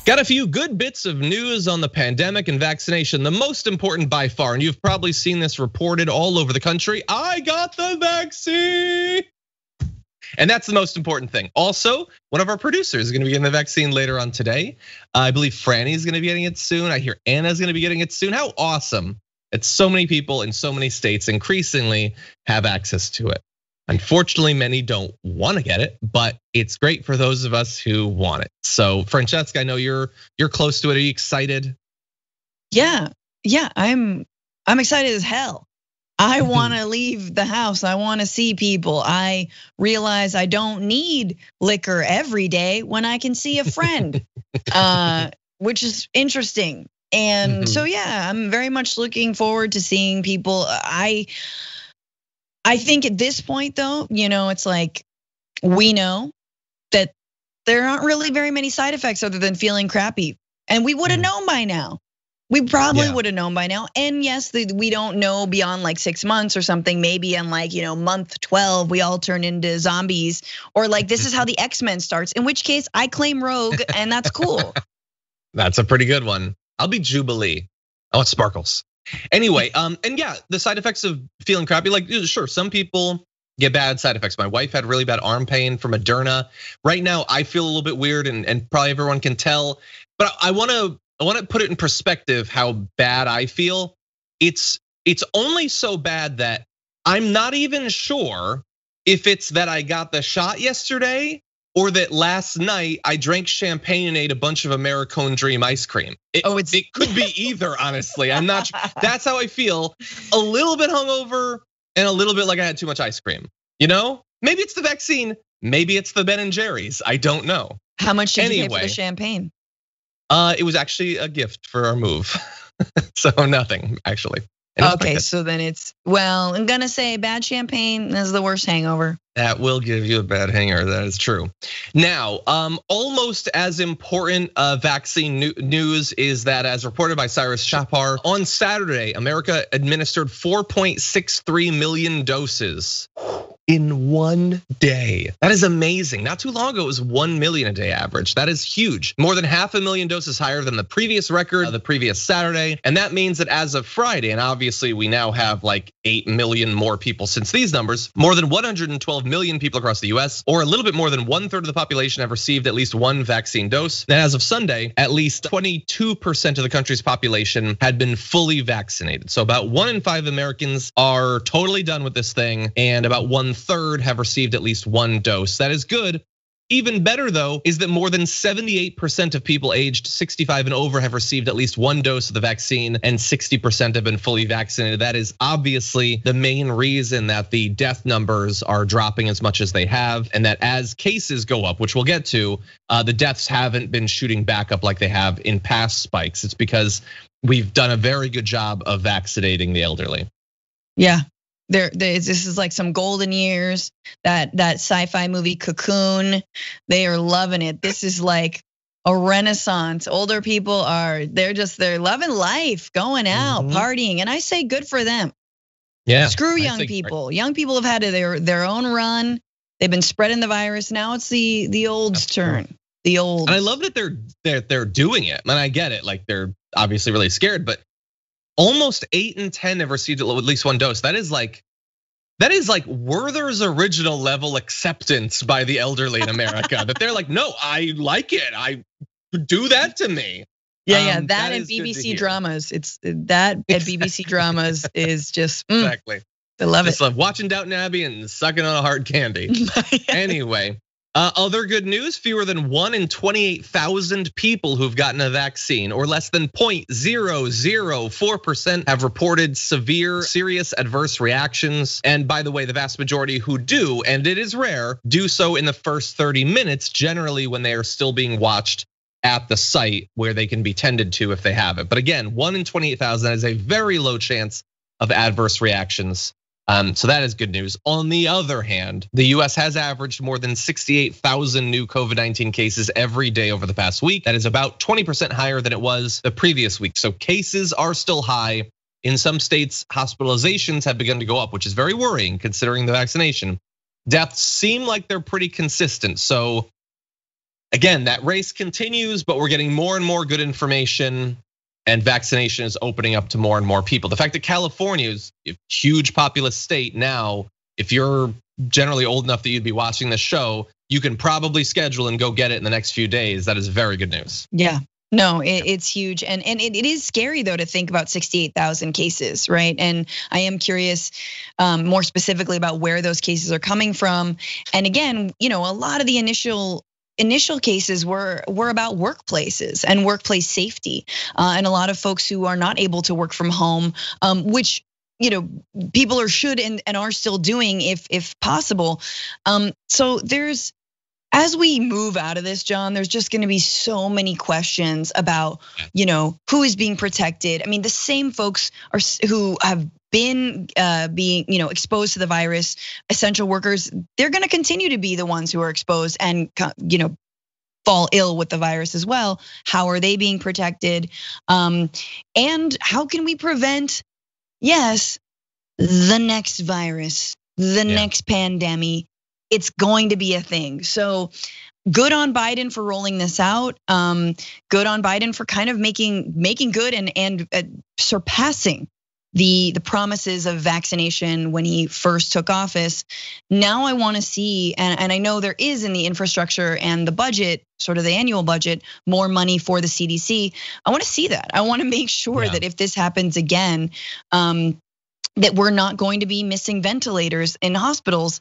A: Got a few good bits of news on the pandemic and vaccination. The most important by far, and you've probably seen this reported all over the country. I got the vaccine. And that's the most important thing. Also, one of our producers is gonna be getting the vaccine later on today. I believe Franny is gonna be getting it soon. I hear Anna's gonna be getting it soon. How awesome that so many people in so many states increasingly have access to it. Unfortunately, many don't want to get it, but it's great for those of us who want it. So, Francesca, I know you're close to it. Are you excited?
B: Yeah, I'm excited as hell. I want to leave the house. I want to see people. I realize I don't need liquor every day when I can see a friend, which is interesting. And so, yeah, I'm very much looking forward to seeing people. I think at this point, though, it's like we know that there aren't really very many side effects other than feeling crappy, and we would have known by now. We probably would have known by now. And yes, we don't know beyond like 6 months or something. Maybe in like, month 12, we all turn into zombies, or like this is how the X-Men starts. In which case, I claim Rogue, and that's cool.
A: That's a pretty good one. I'll be Jubilee. Oh, it's Sparkles. Anyway, and yeah, the side effects of feeling crappy, like sure, some people get bad side effects. My wife had really bad arm pain from Moderna. Right now, I feel a little bit weird, and probably everyone can tell. But I want to put it in perspective how bad I feel. It's only so bad that I'm not even sure if it's that I got the shot yesterday or that last night I drank champagne and ate a bunch of Americone Dream ice cream. It could be either, honestly. I'm not sure. That's how I feel. A little bit hungover and a little bit like I had too much ice cream. Maybe it's the vaccine. Maybe it's the Ben and Jerry's. I don't know.
B: How much did you pay for the champagne?
A: It was actually a gift for our move. So nothing, actually.
B: Okay, so then I'm gonna say bad champagne is the worst hangover.
A: That will give you a bad hangover, that is true. Now, almost as important vaccine news is that, as reported by Cyrus Chapar, on Saturday, America administered 4.63 million doses in one day. That is amazing. Not too long ago, it was 1 million a day average. That is huge. More than 500,000 doses higher than the previous record, the previous Saturday. And that means that as of Friday, and obviously we now have like 8 million more people since these numbers, more than 112 million people across the US, or a little bit more than 1/3 of the population have received at least one vaccine dose. And as of Sunday, at least 22% of the country's population had been fully vaccinated. So about 1 in 5 Americans are totally done with this thing, and about 1/3 have received at least one dose. That is good. Even better, though, is that more than 78% of people aged 65 and over have received at least one dose of the vaccine, and 60% have been fully vaccinated. That is obviously the main reason that the death numbers are dropping as much as they have, and that as cases go up, which we'll get to, the deaths haven't been shooting back up like they have in past spikes. It's because we've done a very good job of vaccinating the elderly.
B: Yeah. This is like some golden years, that sci-fi movie Cocoon. They are loving it. This is like a renaissance. Older people they're loving life, going out, partying, and I say good for them.
A: Yeah.
B: Screw young people. Right. Young people have had their own run. They've been spreading the virus. Now it's the old's turn. The old.
A: And I love that they're doing it. And I get it. Like, they're obviously really scared, but almost 8 in 10 have received at least one dose. That is like Werther's original level acceptance by the elderly in America. That they're like, no, I like it. I do that to me.
B: Yeah, that and BBC dramas. It's that at BBC dramas is just
A: exactly.
B: I love
A: it. Love watching Downton Abbey and sucking on a hard candy. Anyway, other good news: fewer than 1 in 28,000 people who've gotten a vaccine, or less than 0.004%, have reported severe, serious adverse reactions. And by the way, the vast majority who do, and it is rare, do so in the first 30 minutes, generally when they are still being watched at the site where they can be tended to if they have it. But again, 1 in 28,000 is a very low chance of adverse reactions. So that is good news. On the other hand, the US has averaged more than 68,000 new COVID-19 cases every day over the past week. That is about 20% higher than it was the previous week. So cases are still high. In some states, hospitalizations have begun to go up, which is very worrying considering the vaccination. Deaths seem like they're pretty consistent. So again, that race continues, but we're getting more and more good information, and vaccination is opening up to more and more people. The fact that California is a huge populous state now, if you're generally old enough that you'd be watching this show, you can probably schedule and go get it in the next few days. That is very good news.
B: Yeah. No, it's huge. And it is scary though to think about 68,000 cases, right? And I am curious more specifically about where those cases are coming from. And again, a lot of the initial cases were about workplaces and workplace safety, and a lot of folks who are not able to work from home, which people should and are still doing if possible. So as we move out of this, John, there's just going to be so many questions about who is being protected. I mean, the same folks who have been being exposed to the virus, essential workers, they're going to continue to be the ones who are exposed and fall ill with the virus as well. How are they being protected? And how can we prevent, the next virus, the next pandemic? It's going to be a thing. So good on Biden for rolling this out. Good on Biden for kind of making good and surpassing the promises of vaccination when he first took office. Now I want to see, and I know there is in the infrastructure and the budget, sort of the annual budget, more money for the CDC. I want to see that. I want to make sure that if this happens again, that we're not going to be missing ventilators in hospitals.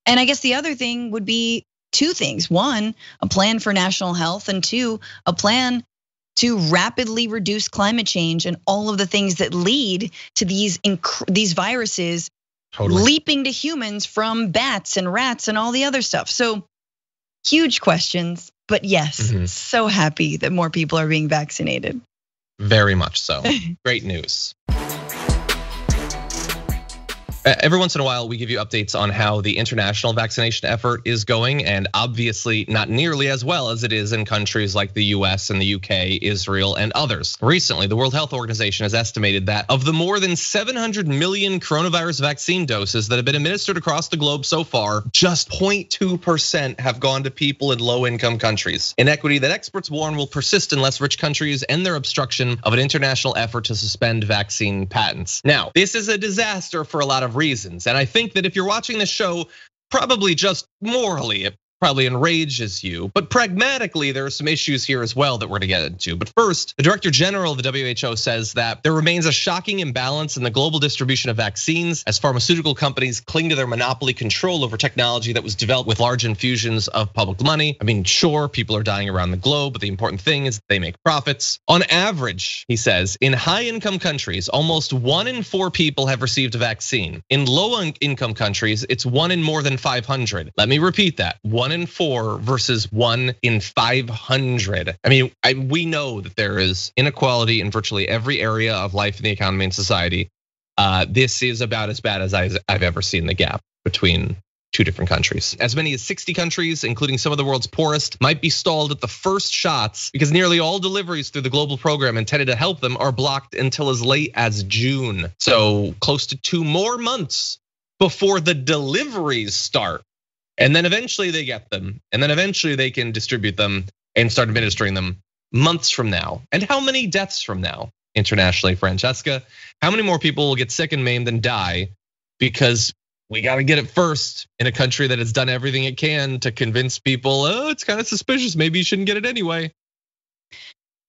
B: And I guess the other thing would be 2 things. 1, a plan for national health, and 2, a plan to rapidly reduce climate change and all of the things that lead to these viruses leaping to humans from bats and rats and all the other stuff. So huge questions, but yes, so happy that more people are being vaccinated.
A: Very much so. Great news. Every once in a while, we give you updates on how the international vaccination effort is going, and obviously not nearly as well as it is in countries like the US and the UK, Israel, and others. Recently, the World Health Organization has estimated that of the more than 700 million coronavirus vaccine doses that have been administered across the globe so far, just 0.2% have gone to people in low-income countries. Inequity that experts warn will persist unless rich countries end their obstruction of an international effort to suspend vaccine patents. Now, this is a disaster for a lot of reasons. And I think that if you're watching this show, probably just morally, it probably enrages you. But pragmatically, there are some issues here as well that we're gonna get into. But first, the Director General of the WHO says that there remains a shocking imbalance in the global distribution of vaccines as pharmaceutical companies cling to their monopoly control over technology that was developed with large infusions of public money. I mean, sure, people are dying around the globe, but the important thing is they make profits. On average, he says, in high-income countries, almost 1 in 4 people have received a vaccine. In low-income countries, it's 1 in more than 500. Let me repeat that. 1 in 4 versus 1 in 500. I mean, we know that there is inequality in virtually every area of life in the economy and society. This is about as bad as I've ever seen the gap between 2 different countries. As many as 60 countries, including some of the world's poorest, might be stalled at the first shots because nearly all deliveries through the global program intended to help them are blocked until as late as June. So close to 2 more months before the deliveries start. And then eventually they get them. And then eventually they can distribute them and start administering them months from now. And how many deaths from now internationally, Francesca? How many more people will get sick and maimed and die because we got to get it first in a country that has done everything it can to convince people, oh, it's kind of suspicious, maybe you shouldn't get it anyway.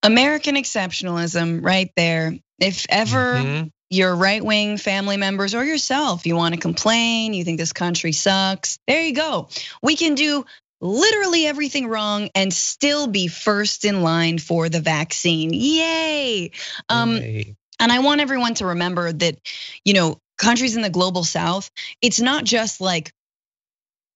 B: American exceptionalism right there. If ever your right-wing family members or yourself, you want to complain, you think this country sucks, there you go. We can do literally everything wrong and still be first in line for the vaccine. Yay. And I want everyone to remember that, countries in the global south, it's not just like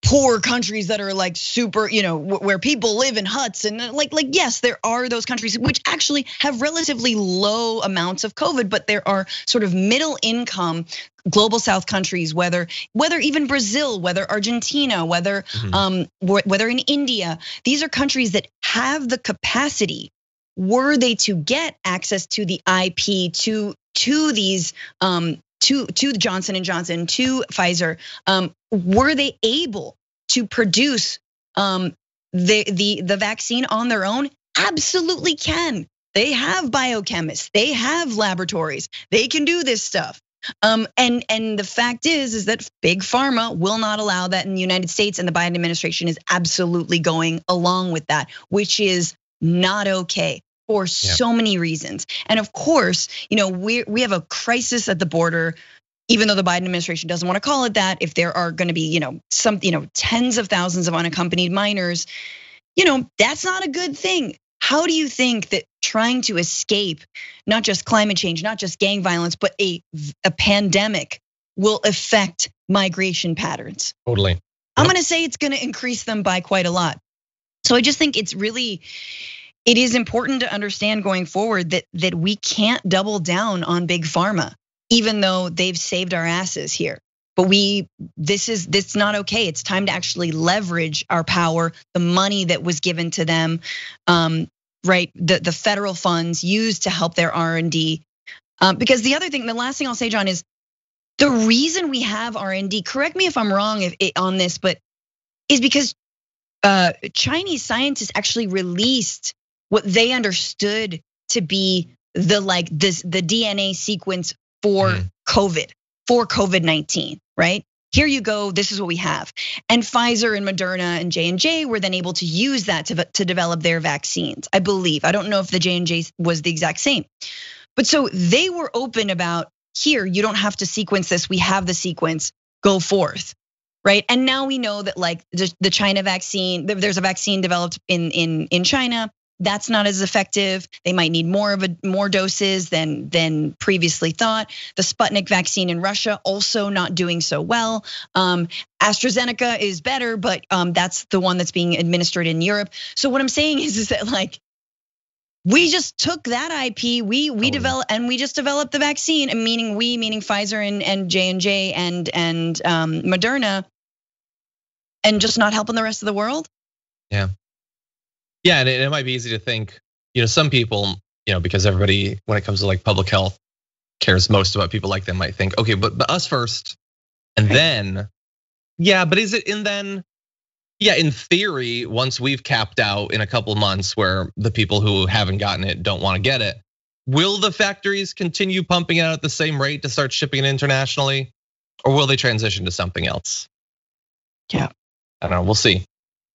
B: poor countries that are like super, where people live in huts and like yes, there are those countries which actually have relatively low amounts of COVID, but there are sort of middle income global south countries, whether even Brazil, whether Argentina, whether in India, these are countries that have the capacity, were they to get access to the IP to these to Johnson & Johnson, to Pfizer, were they able to produce the vaccine on their own? Absolutely can. They have biochemists, they have laboratories, they can do this stuff. And the fact is that big pharma will not allow that in the United States, and the Biden administration is absolutely going along with that, which is not okay. For so many reasons. And of course, we have a crisis at the border, even though the Biden administration doesn't want to call it that. If there are going to be, tens of thousands of unaccompanied minors, that's not a good thing. How do you think that trying to escape not just climate change, not just gang violence, but a pandemic will affect migration patterns?
A: Totally.
B: I'm going to say it's going to increase them by quite a lot. So I just think it is important to understand going forward that we can't double down on big pharma, even though they've saved our asses here. But this is not okay. It's time to actually leverage our power, the money that was given to them, right? The federal funds used to help their R&D. Because the last thing I'll say, John, is the reason we have R&D. Correct me if I'm wrong on this, but is because Chinese scientists actually released what they understood to be the DNA sequence for COVID, for COVID-19, right? Here you go, this is what we have. And Pfizer and Moderna and J&J were then able to use that to develop their vaccines, I believe. I don't know if the J&J was the exact same. But so they were open about, here, you don't have to sequence this, we have the sequence, go forth, right? And now we know that like the China vaccine, there's a vaccine developed in China. That's not as effective. They might need more doses than previously thought. The Sputnik vaccine in Russia also not doing so well. AstraZeneca is better, but that's the one that's being administered in Europe. So what I'm saying is that like we just took that IP, we developed, and we just developed the vaccine, and meaning Pfizer and J&J and Moderna, and just not helping the rest of the world.
A: Yeah. Yeah, and it might be easy to think, some people, because everybody, when it comes to like public health, cares most about people like them, might think, okay, but us first, and then, but is it? And then, in theory, once we've capped out in a couple months, where the people who haven't gotten it don't want to get it, will the factories continue pumping it out at the same rate to start shipping it internationally, or will they transition to something else?
B: Yeah,
A: I don't know. We'll see.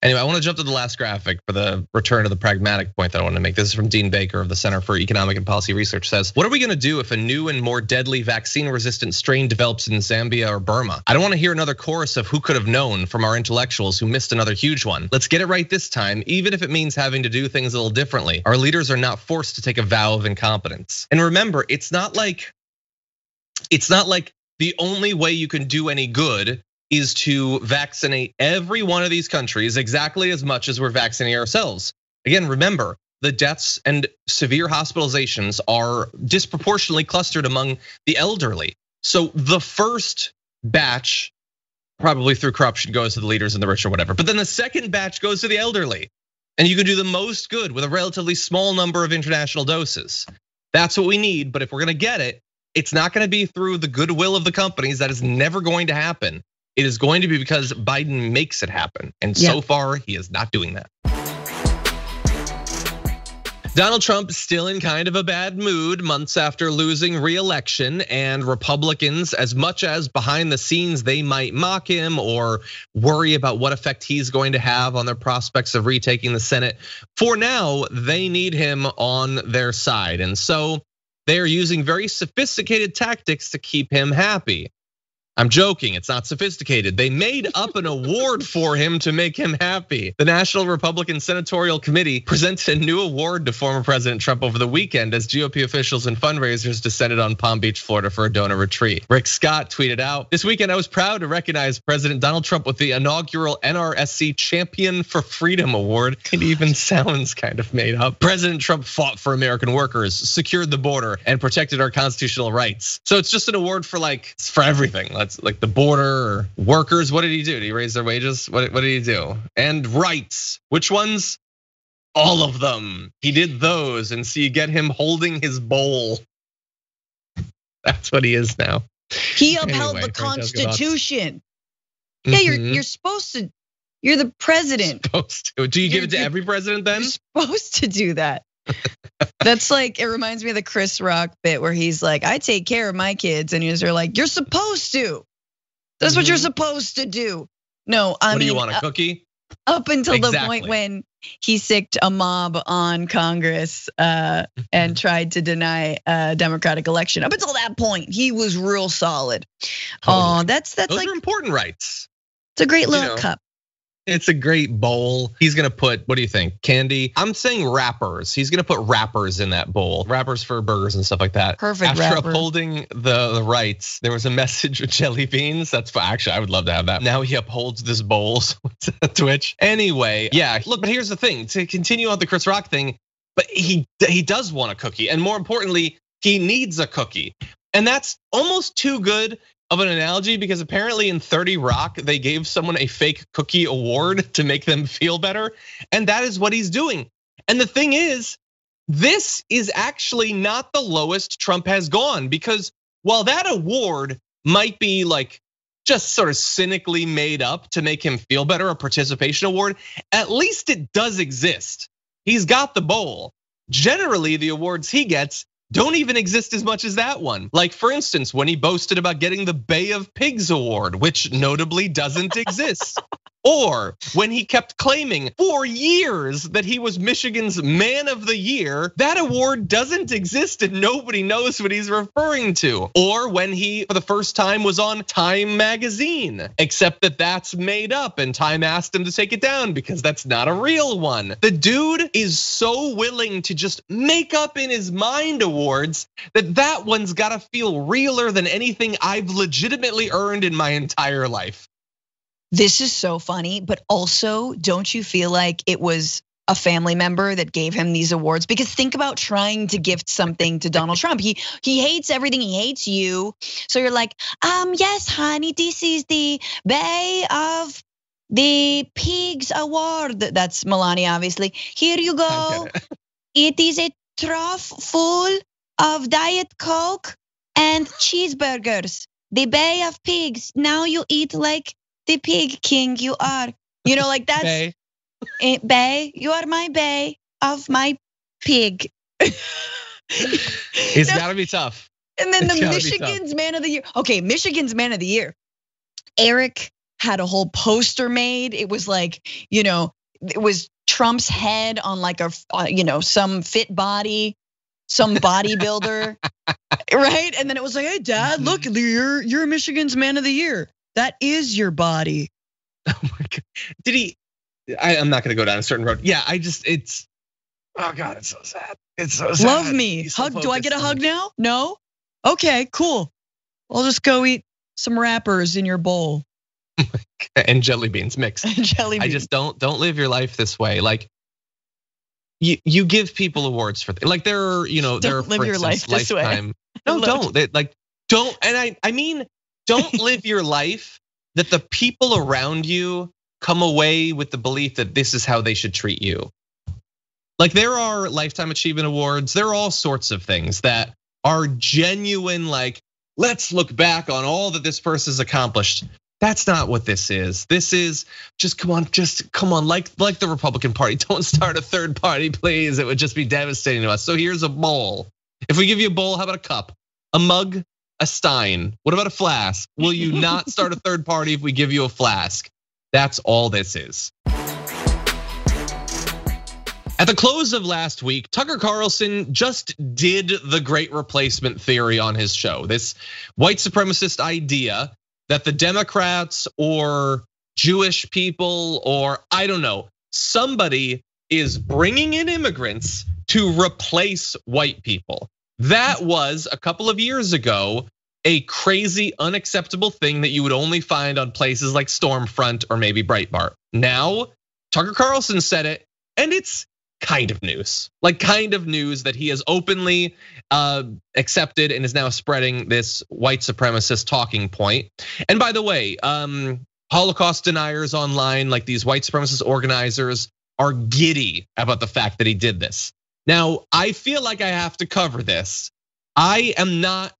A: Anyway, I want to jump to the last graphic for the return to the pragmatic point that I want to make. This is from Dean Baker of the Center for Economic and Policy Research. Says, what are we going to do if a new and more deadly vaccine-resistant strain develops in Zambia or Burma? I don't want to hear another chorus of who could have known from our intellectuals who missed another huge one. Let's get it right this time, even if it means having to do things a little differently. Our leaders are not forced to take a vow of incompetence. And remember, it's not like the only way you can do any good is to vaccinate every one of these countries exactly as much as we're vaccinating ourselves. Again, remember, the deaths and severe hospitalizations are disproportionately clustered among the elderly. So the first batch probably through corruption, goes to the leaders and the rich or whatever. But then the second batch goes to the elderly. And you can do the most good with a relatively small number of international doses. That's what we need, but if we're gonna get it, it's not gonna be through the goodwill of the companies. That is never going to happen. It is going to be because Biden makes it happen. And so far, he is not doing that. Donald Trump is still in kind of a bad mood months after losing re-election, and Republicans, as much as behind the scenes they might mock him or worry about what effect he's going to have on their prospects of retaking the Senate, for now, they need him on their side. And so they are using very sophisticated tactics to keep him happy. I'm joking, it's not sophisticated. They made up an award for him to make him happy. The National Republican Senatorial Committee presented a new award to former President Trump over the weekend as GOP officials and fundraisers descended on Palm Beach, Florida for a donor retreat. Rick Scott tweeted out, "This weekend I was proud to recognize President Donald Trump with the inaugural NRSC Champion for Freedom Award." It even sounds kind of made up. President Trump fought for American workers, secured the border, and protected our constitutional rights. So it's just an award for everything. Like the border or workers. What did he do? Did he raise their wages? What did he do? And rights. Which ones? All of them. He did those, and so you get him holding his bowl. That's what he is now.
B: He upheld the Constitution. Yeah, you're supposed to. You're the president.
A: Supposed to. Do you give it to every president then?
B: You're supposed to do that. That's like, it reminds me of the Chris Rock bit where he's like, I take care of my kids. And they're like, you're supposed to. That's what you're supposed to do. No, I mean. What
A: do you want, a cookie?
B: Up until the point when he sicked a mob on Congress and tried to deny a Democratic election. Up until that point, he was real solid. Totally. Those like
A: are important rights.
B: It's a great little cup.
A: It's a great bowl. He's gonna put, what do you think? Candy? I'm saying wrappers. He's gonna put wrappers in that bowl. Wrappers for burgers and stuff like that.
B: Perfect.
A: After upholding the rights, there was a message with jelly beans. That's actually, I would love to have that. Now he upholds this bowl, so it's Twitch. Anyway, yeah, look, but here's the thing. To continue on the Chris Rock thing, but he does want a cookie. And more importantly, he needs a cookie. And that's almost too good of an analogy, because apparently in 30 Rock, they gave someone a fake cookie award to make them feel better. And that is what he's doing. And the thing is, this is actually not the lowest Trump has gone, because while that award might be like just sort of cynically made up to make him feel better, a participation award, at least it does exist. He's got the bowl. Generally, the awards he gets don't even exist as much as that one. Like, for instance, when he boasted about getting the Bae of Pigs award, which notably doesn't exist. Or when he kept claiming for years that he was Michigan's Man of the Year, that award doesn't exist and nobody knows what he's referring to. Or when he, for the first time, was on Time magazine, except that that's made up and Time asked him to take it down because that's not a real one. The dude is so willing to just make up in his mind awards that one's gotta feel realer than anything I've legitimately earned in my entire life.
B: This is so funny, but also, don't you feel like it was a family member that gave him these awards? Because think about trying to gift something to Donald Trump. He hates everything, he hates you. So you're like, yes, honey, this is the Bae of the Pigs award. That's Melania, obviously. Here you go. It is a trough full of Diet Coke and cheeseburgers. The Bae of Pigs. Now you eat like the pig king you are. You know, like that's Bae, you are my Bae of my pig.
A: It's gotta be tough.
B: And then the Michigan's Man of the Year. Okay, Michigan's Man of the Year. Eric had a whole poster made. It was like, it was Trump's head on like some fit body, some bodybuilder, right? And then it was like, hey, Dad, look, you're Michigan's Man of the Year. That is your body.
A: Oh my God. Did he? I'm not gonna go down a certain road. Yeah, it's, oh God, it's so sad. It's so sad.
B: Love me. Hug, do I get a hug now? No? Okay, cool. I'll just go eat some wrappers in your bowl.
A: And jelly beans mixed.
B: Jelly beans.
A: I just don't live your life this way. Like, you give people awards for like there are, there are,
B: live your life this way.
A: No, don't. Don't. And I mean, don't live your life that the people around you come away with the belief that this is how they should treat you. Like there are lifetime achievement awards, there are all sorts of things that are genuine, like, let's look back on all that this person's accomplished. That's not what this is. This is just come on, like the Republican Party. Don't start a third party, please. It would just be devastating to us. So here's a bowl. If we give you a bowl, how about a cup? A mug? A stein? What about a flask? Will you not start a third party if we give you a flask? That's all this is. At the close of last week, Tucker Carlson just did the great replacement theory on his show. This white supremacist idea that the Democrats or Jewish people or I don't know, somebody is bringing in immigrants to replace white people. That was a couple of years ago a crazy, unacceptable thing that you would only find on places like Stormfront or maybe Breitbart. Now, Tucker Carlson said it, and it's kind of news, that he has openly accepted and is now spreading this white supremacist talking point. And by the way, Holocaust deniers online, like these white supremacist organizers, are giddy about the fact that he did this. Now, I feel like I have to cover this. I am not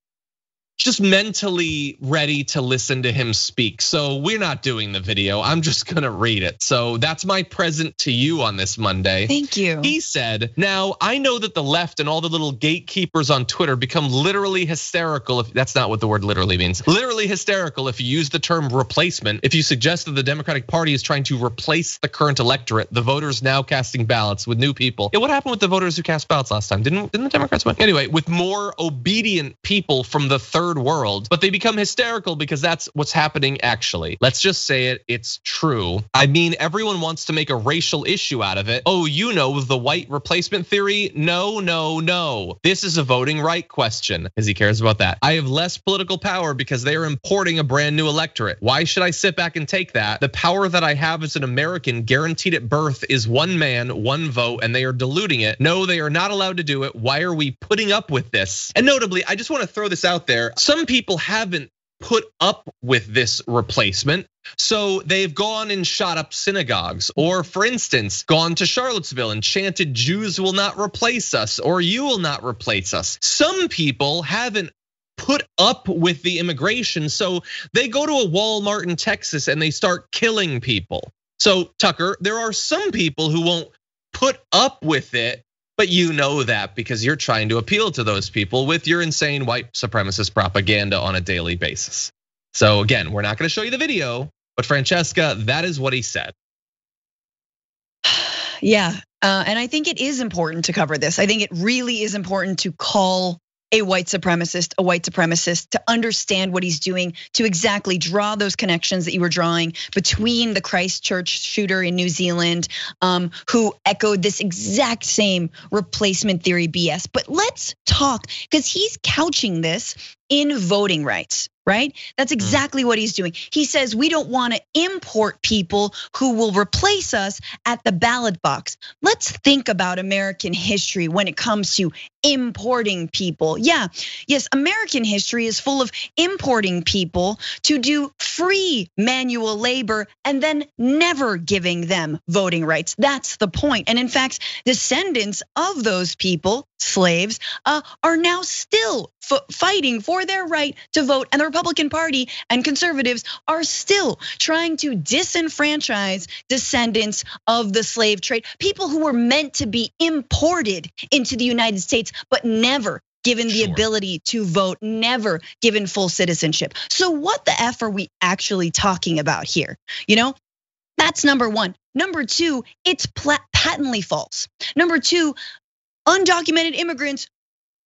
A: just mentally ready to listen to him speak. So we're not doing the video. I'm just gonna read it. So that's my present to you on this Monday.
B: Thank you.
A: He said, now I know that the left and all the little gatekeepers on Twitter become literally hysterical. If that's not what the word literally means. Literally hysterical if you use the term replacement. If you suggest that the Democratic Party is trying to replace the current electorate, the voters now casting ballots with new people. Yeah, what happened with the voters who cast ballots last time? Didn't the Democrats win? Anyway, with more obedient people from the third world, but they become hysterical because that's what's happening actually. Let's just say it, it's true. I mean, everyone wants to make a racial issue out of it. Oh, you know, the white replacement theory? No. This is a voting right question, because he cares about that. I have less political power because they are importing a brand new electorate. Why should I sit back and take that? The power that I have as an American guaranteed at birth is one man, one vote, and they are diluting it. No, they are not allowed to do it. Why are we putting up with this? And notably, I just want to throw this out there. Some people haven't put up with this replacement. So they've gone and shot up synagogues, or for instance, gone to Charlottesville and chanted, Jews will not replace us, or you will not replace us. Some people haven't put up with the immigration, so they go to a Walmart in Texas and they start killing people. So Tucker, there are some people who won't put up with it, but you know that because you're trying to appeal to those people with your insane white supremacist propaganda on a daily basis. So again, we're not gonna show you the video, but Francesca, that is what he said.
B: Yeah, and I think it is important to cover this. I think it really is important to call a white supremacist, to understand what he's doing, to exactly draw those connections that you were drawing between the Christchurch shooter in New Zealand, who echoed this exact same replacement theory BS. But let's talk, because he's couching this in voting rights, right? That's exactly what he's doing. He says we don't want to import people who will replace us at the ballot box. Let's think about American history when it comes to importing people. Yes, American history is full of importing people to do free manual labor and then never giving them voting rights. That's the point. And in fact, descendants of those people, slaves, are now still fighting for their right to vote. And the Republican Party and conservatives are still trying to disenfranchise descendants of the slave trade, people who were meant to be imported into the United States, but never given the ability to vote, never given full citizenship. So what the F are we actually talking about here? You know, that's number one. Number two, it's patently false. Number two, undocumented immigrants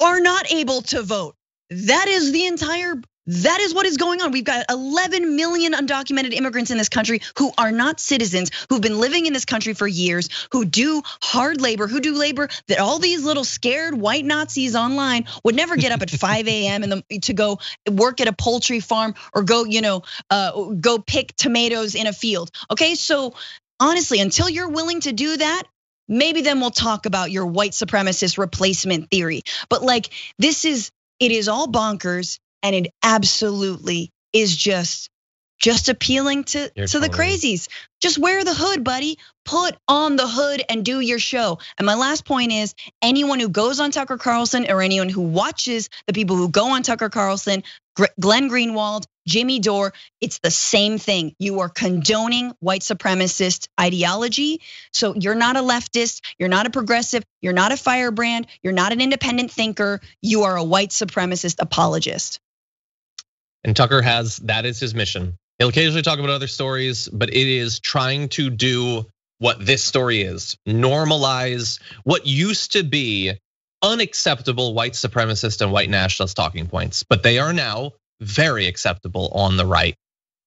B: are not able to vote. That is what is going on. We've got 11 million undocumented immigrants in this country who are not citizens, who've been living in this country for years, who do hard labor, who do labor that all these little scared white Nazis online would never get up at 5 a.m. to go work at a poultry farm or go, go pick tomatoes in a field. Okay, so honestly, until you're willing to do that, maybe then we'll talk about your white supremacist replacement theory. But like, it is all bonkers. And it absolutely is just just appealing to the crazies. Just wear the hood, buddy. Put on the hood and do your show. And my last point is, anyone who goes on Tucker Carlson or anyone who watches the people who go on Tucker Carlson, Glenn Greenwald, Jimmy Dore, it's the same thing. You are condoning white supremacist ideology. So you're not a leftist, you're not a progressive, you're not a firebrand, you're not an independent thinker, you are a white supremacist apologist.
A: And Tucker that is his mission. He'll occasionally talk about other stories, but it is trying to do what this story is. Normalize what used to be unacceptable white supremacist and white nationalist talking points, but they are now very acceptable on the right.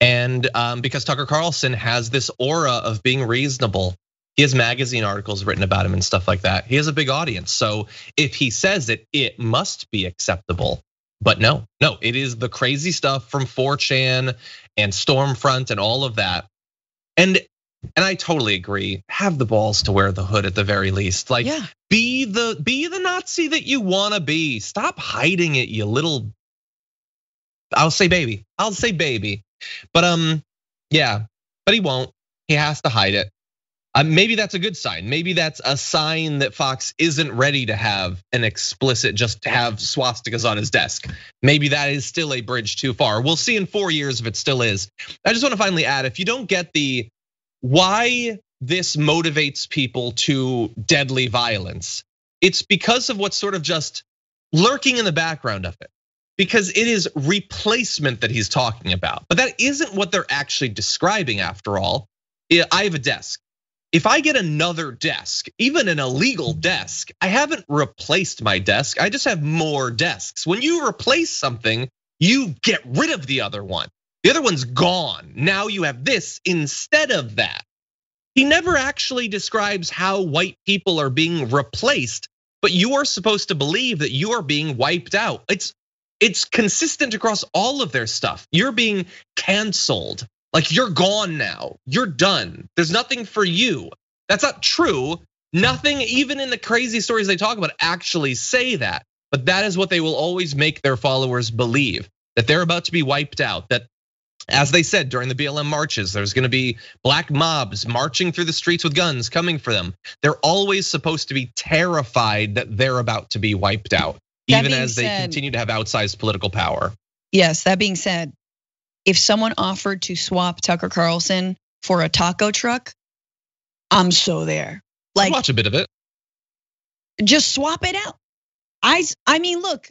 A: And because Tucker Carlson has this aura of being reasonable, he has magazine articles written about him and stuff like that. He has a big audience. So if he says it, it must be acceptable. But no, it is the crazy stuff from 4chan and Stormfront and all of that. And I totally agree. Have the balls to wear the hood at the very least. Like, be the Nazi that you want to be. Stop hiding it, you little. I'll say baby. But yeah, but he won't. He has to hide it. Maybe that's a good sign. Maybe that's a sign that Fox isn't ready to have an explicit, just to have swastikas on his desk. Maybe that is still a bridge too far. We'll see in 4 years if it still is. I just want to finally add, if you don't get why this motivates people to deadly violence, it's because of what's sort of just lurking in the background of it. Because it is replacement that he's talking about. But that isn't what they're actually describing after all. I have a desk. If I get another desk, even an illegal desk, I haven't replaced my desk. I just have more desks. When you replace something, you get rid of the other one. The other one's gone. Now you have this instead of that. He never actually describes how white people are being replaced, but you are supposed to believe that you are being wiped out. It's consistent across all of their stuff. You're being canceled. Like, you're gone now, you're done. There's nothing for you. That's not true. Nothing, even in the crazy stories they talk about, actually say that. But that is what they will always make their followers believe, that they're about to be wiped out. That, as they said during the BLM marches, there's gonna be black mobs marching through the streets with guns coming for them. They're always supposed to be terrified that they're about to be wiped out, even as they continue to have outsized political power.
B: Yes, that being said, if someone offered to swap Tucker Carlson for a taco truck, I'm so there.
A: Like, watch a bit of it.
B: Just swap it out. I mean, look,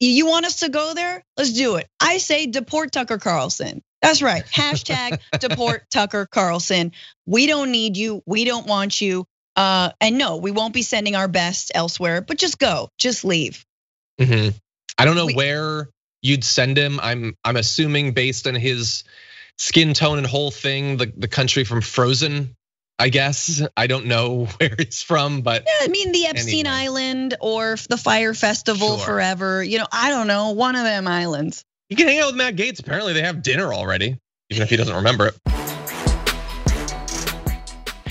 B: you want us to go there? Let's do it. I say deport Tucker Carlson. That's right. Hashtag deport Tucker Carlson. We don't need you. We don't want you. And no, we won't be sending our best elsewhere, but just go, just leave.
A: I don't know where you'd send him. I'm assuming based on his skin tone and whole thing, the country from Frozen, I guess. I don't know where it's from, but
B: yeah, I mean the Epstein Island or the Fire Festival forever. I don't know, one of them islands.
A: You can hang out with Matt Gaetz. Apparently they have dinner already, even if he doesn't remember it.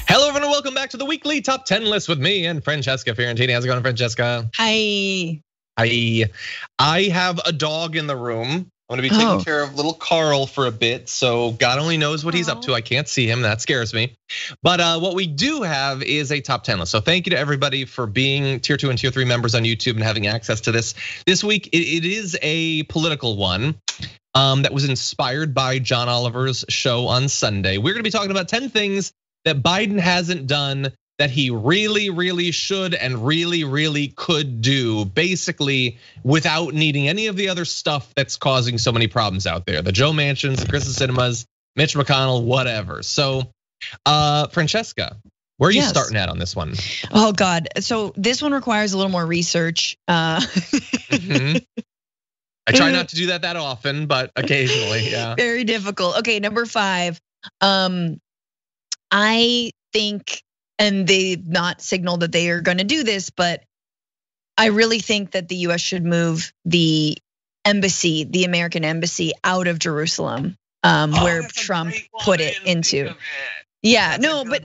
A: Hello everyone, and welcome back to the weekly top 10 list with me and Francesca Fiorentini. How's it going, Francesca?
B: Hi.
A: I have a dog in the room. I'm gonna be taking care of little Carl for a bit, so God only knows what he's up to. I can't see him, that scares me. But what we do have is a top 10 list. So thank you to everybody for being tier 2 and tier 3 members on YouTube and having access to this. This week, it is a political one that was inspired by John Oliver's show on Sunday. We're gonna be talking about 10 things that Biden hasn't done that he really, really should and really, really could do, basically without needing any of the other stuff that's causing so many problems out there. The Joe Manchins, the Kristen Sinemas, Mitch McConnell, whatever. So, Francesca, where are you starting at on this one?
B: Oh God, so this one requires a little more research.
A: I try not to do that often, but occasionally, yeah.
B: Very difficult. Okay, number 5. I think, and they've not signaled that they are gonna do this, but I really think that the US should move the embassy, the American embassy, out of Jerusalem, where Trump put it into. Yeah, no, but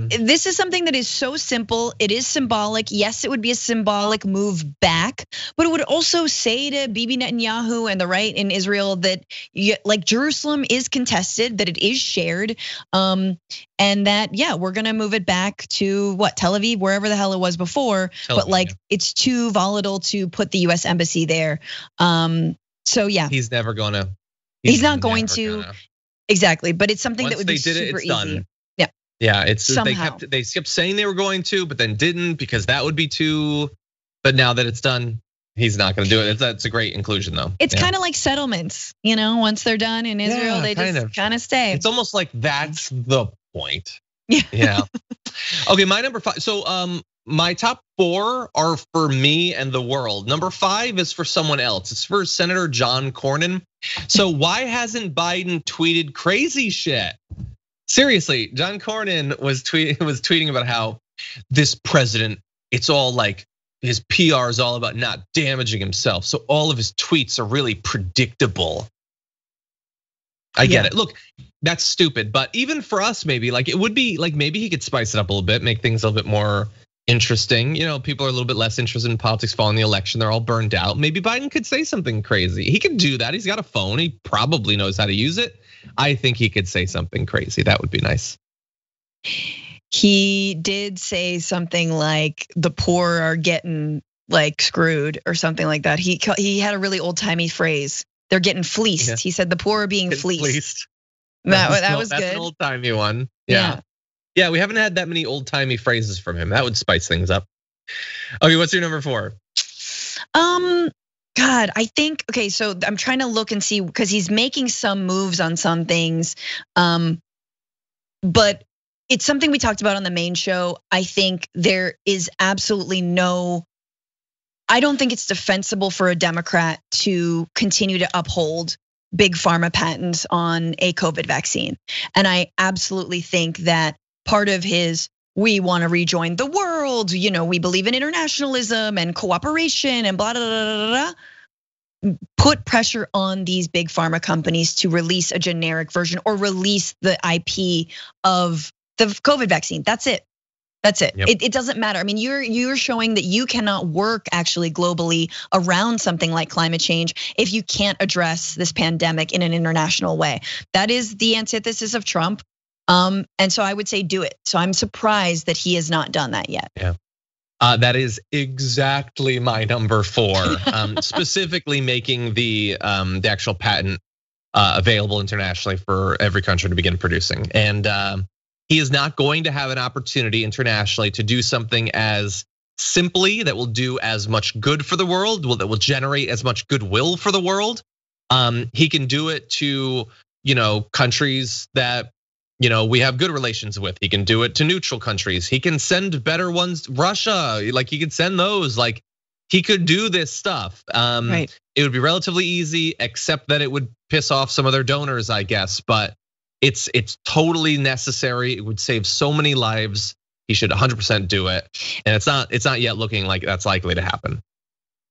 B: this is something that is so simple. It is symbolic. Yes, it would be a symbolic move back, but it would also say to Bibi Netanyahu and the right in Israel that like Jerusalem is contested, that it is shared, and that we're gonna move it back to Tel Aviv, wherever the hell it was before. But like it's too volatile to put the U.S. embassy there. So yeah,
A: he's never gonna.
B: He's not going to. Exactly, but it's something that would be super easy.
A: Done.
B: Yeah,
A: yeah. It's they kept saying they were going to, but then didn't because that would be too. But now that it's done, he's not going to do it. That's a great inclusion, though.
B: It's kind of like settlements, once they're done in Israel, they just kind of stay.
A: It's almost like that's the point.
B: Yeah.
A: Okay, my number 5. So my top 4 are for me and the world. Number 5 is for someone else. It's for Senator John Cornyn. So why hasn't Biden tweeted crazy shit? Seriously, John Cornyn was tweeting about how this president, it's all like his PR is all about not damaging himself. So all of his tweets are really predictable. I get it. Look, that's stupid. But even for us, maybe like it would be like maybe he could spice it up a little bit, make things a little bit more interesting. People are a little bit less interested in politics following the election. They're all burned out. Maybe Biden could say something crazy. He could do that. He's got a phone. He probably knows how to use it. I think he could say something crazy. That would be nice.
B: He did say something like the poor are getting like screwed or something like that. He had a really old timey phrase. They're getting fleeced. Yeah. He said the poor are being fleeced. That was good.
A: That's an old timey one. Yeah, we haven't had that many old timey phrases from him. That would spice things up. Okay, what's your number 4?
B: God, I think, okay, so I'm trying to look and see because he's making some moves on some things. But it's something we talked about on the main show. I think there is absolutely I don't think it's defensible for a Democrat to continue to uphold big pharma patents on a COVID vaccine. And I absolutely think that part of we want to rejoin the world, we believe in internationalism and cooperation and blah, blah, blah, blah, blah. Put pressure on these big pharma companies to release a generic version or release the IP of the COVID vaccine. That's it. Yep. It doesn't matter. I mean, you're showing that you cannot work actually globally around something like climate change if you can't address this pandemic in an international way. That is the antithesis of Trump. And so I would say do it. So I'm surprised that he has not done that yet.
A: Yeah. That is exactly my number 4. Specifically making the actual patent available internationally for every country to begin producing. And he is not going to have an opportunity internationally to do something as simply that will do as much good for the world, that will generate as much goodwill for the world. He can do it to, countries that, we have good relations with. He can do it to neutral countries. He can send better ones, Russia, like he could send those, like he could do this stuff. Right. It would be relatively easy, except that it would piss off some of their donors, I guess, but it's totally necessary. It would save so many lives. He should 100% do it. And it's not yet looking like that's likely to happen.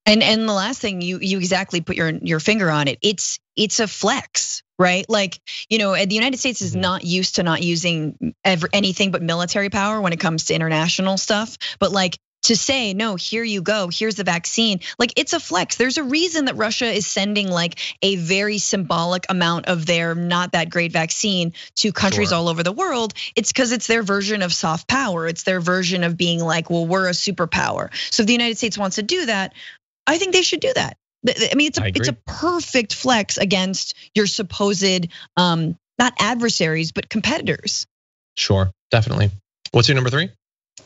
B: And the last thing you exactly put your finger on it. It's a flex, right? Like, the United States is not used to not using anything but military power when it comes to international stuff. But like to say, no, here you go, here's the vaccine. Like it's a flex. There's a reason that Russia is sending like a very symbolic amount of their not that great vaccine to countries all over the world. It's because it's their version of soft power. It's their version of being like, well, we're a superpower. So if the United States wants to do that, I think they should do that. I mean, it's a perfect flex against your supposed not adversaries, but competitors.
A: Sure, definitely. What's your number 3?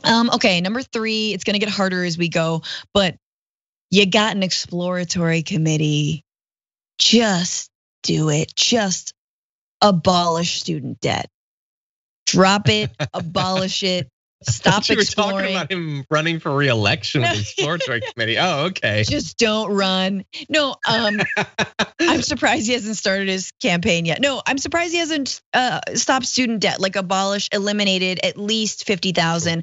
B: Okay, number 3, it's gonna get harder as we go, but you got an exploratory committee. Just do it. Just abolish student debt. Drop it, abolish it. Stop exploring.
A: You were talking about him running for re-election with the exploratory committee. Oh, okay.
B: Just don't run. No, I'm surprised he hasn't started his campaign yet. No, I'm surprised he hasn't stopped student debt, like eliminated at least 50,000.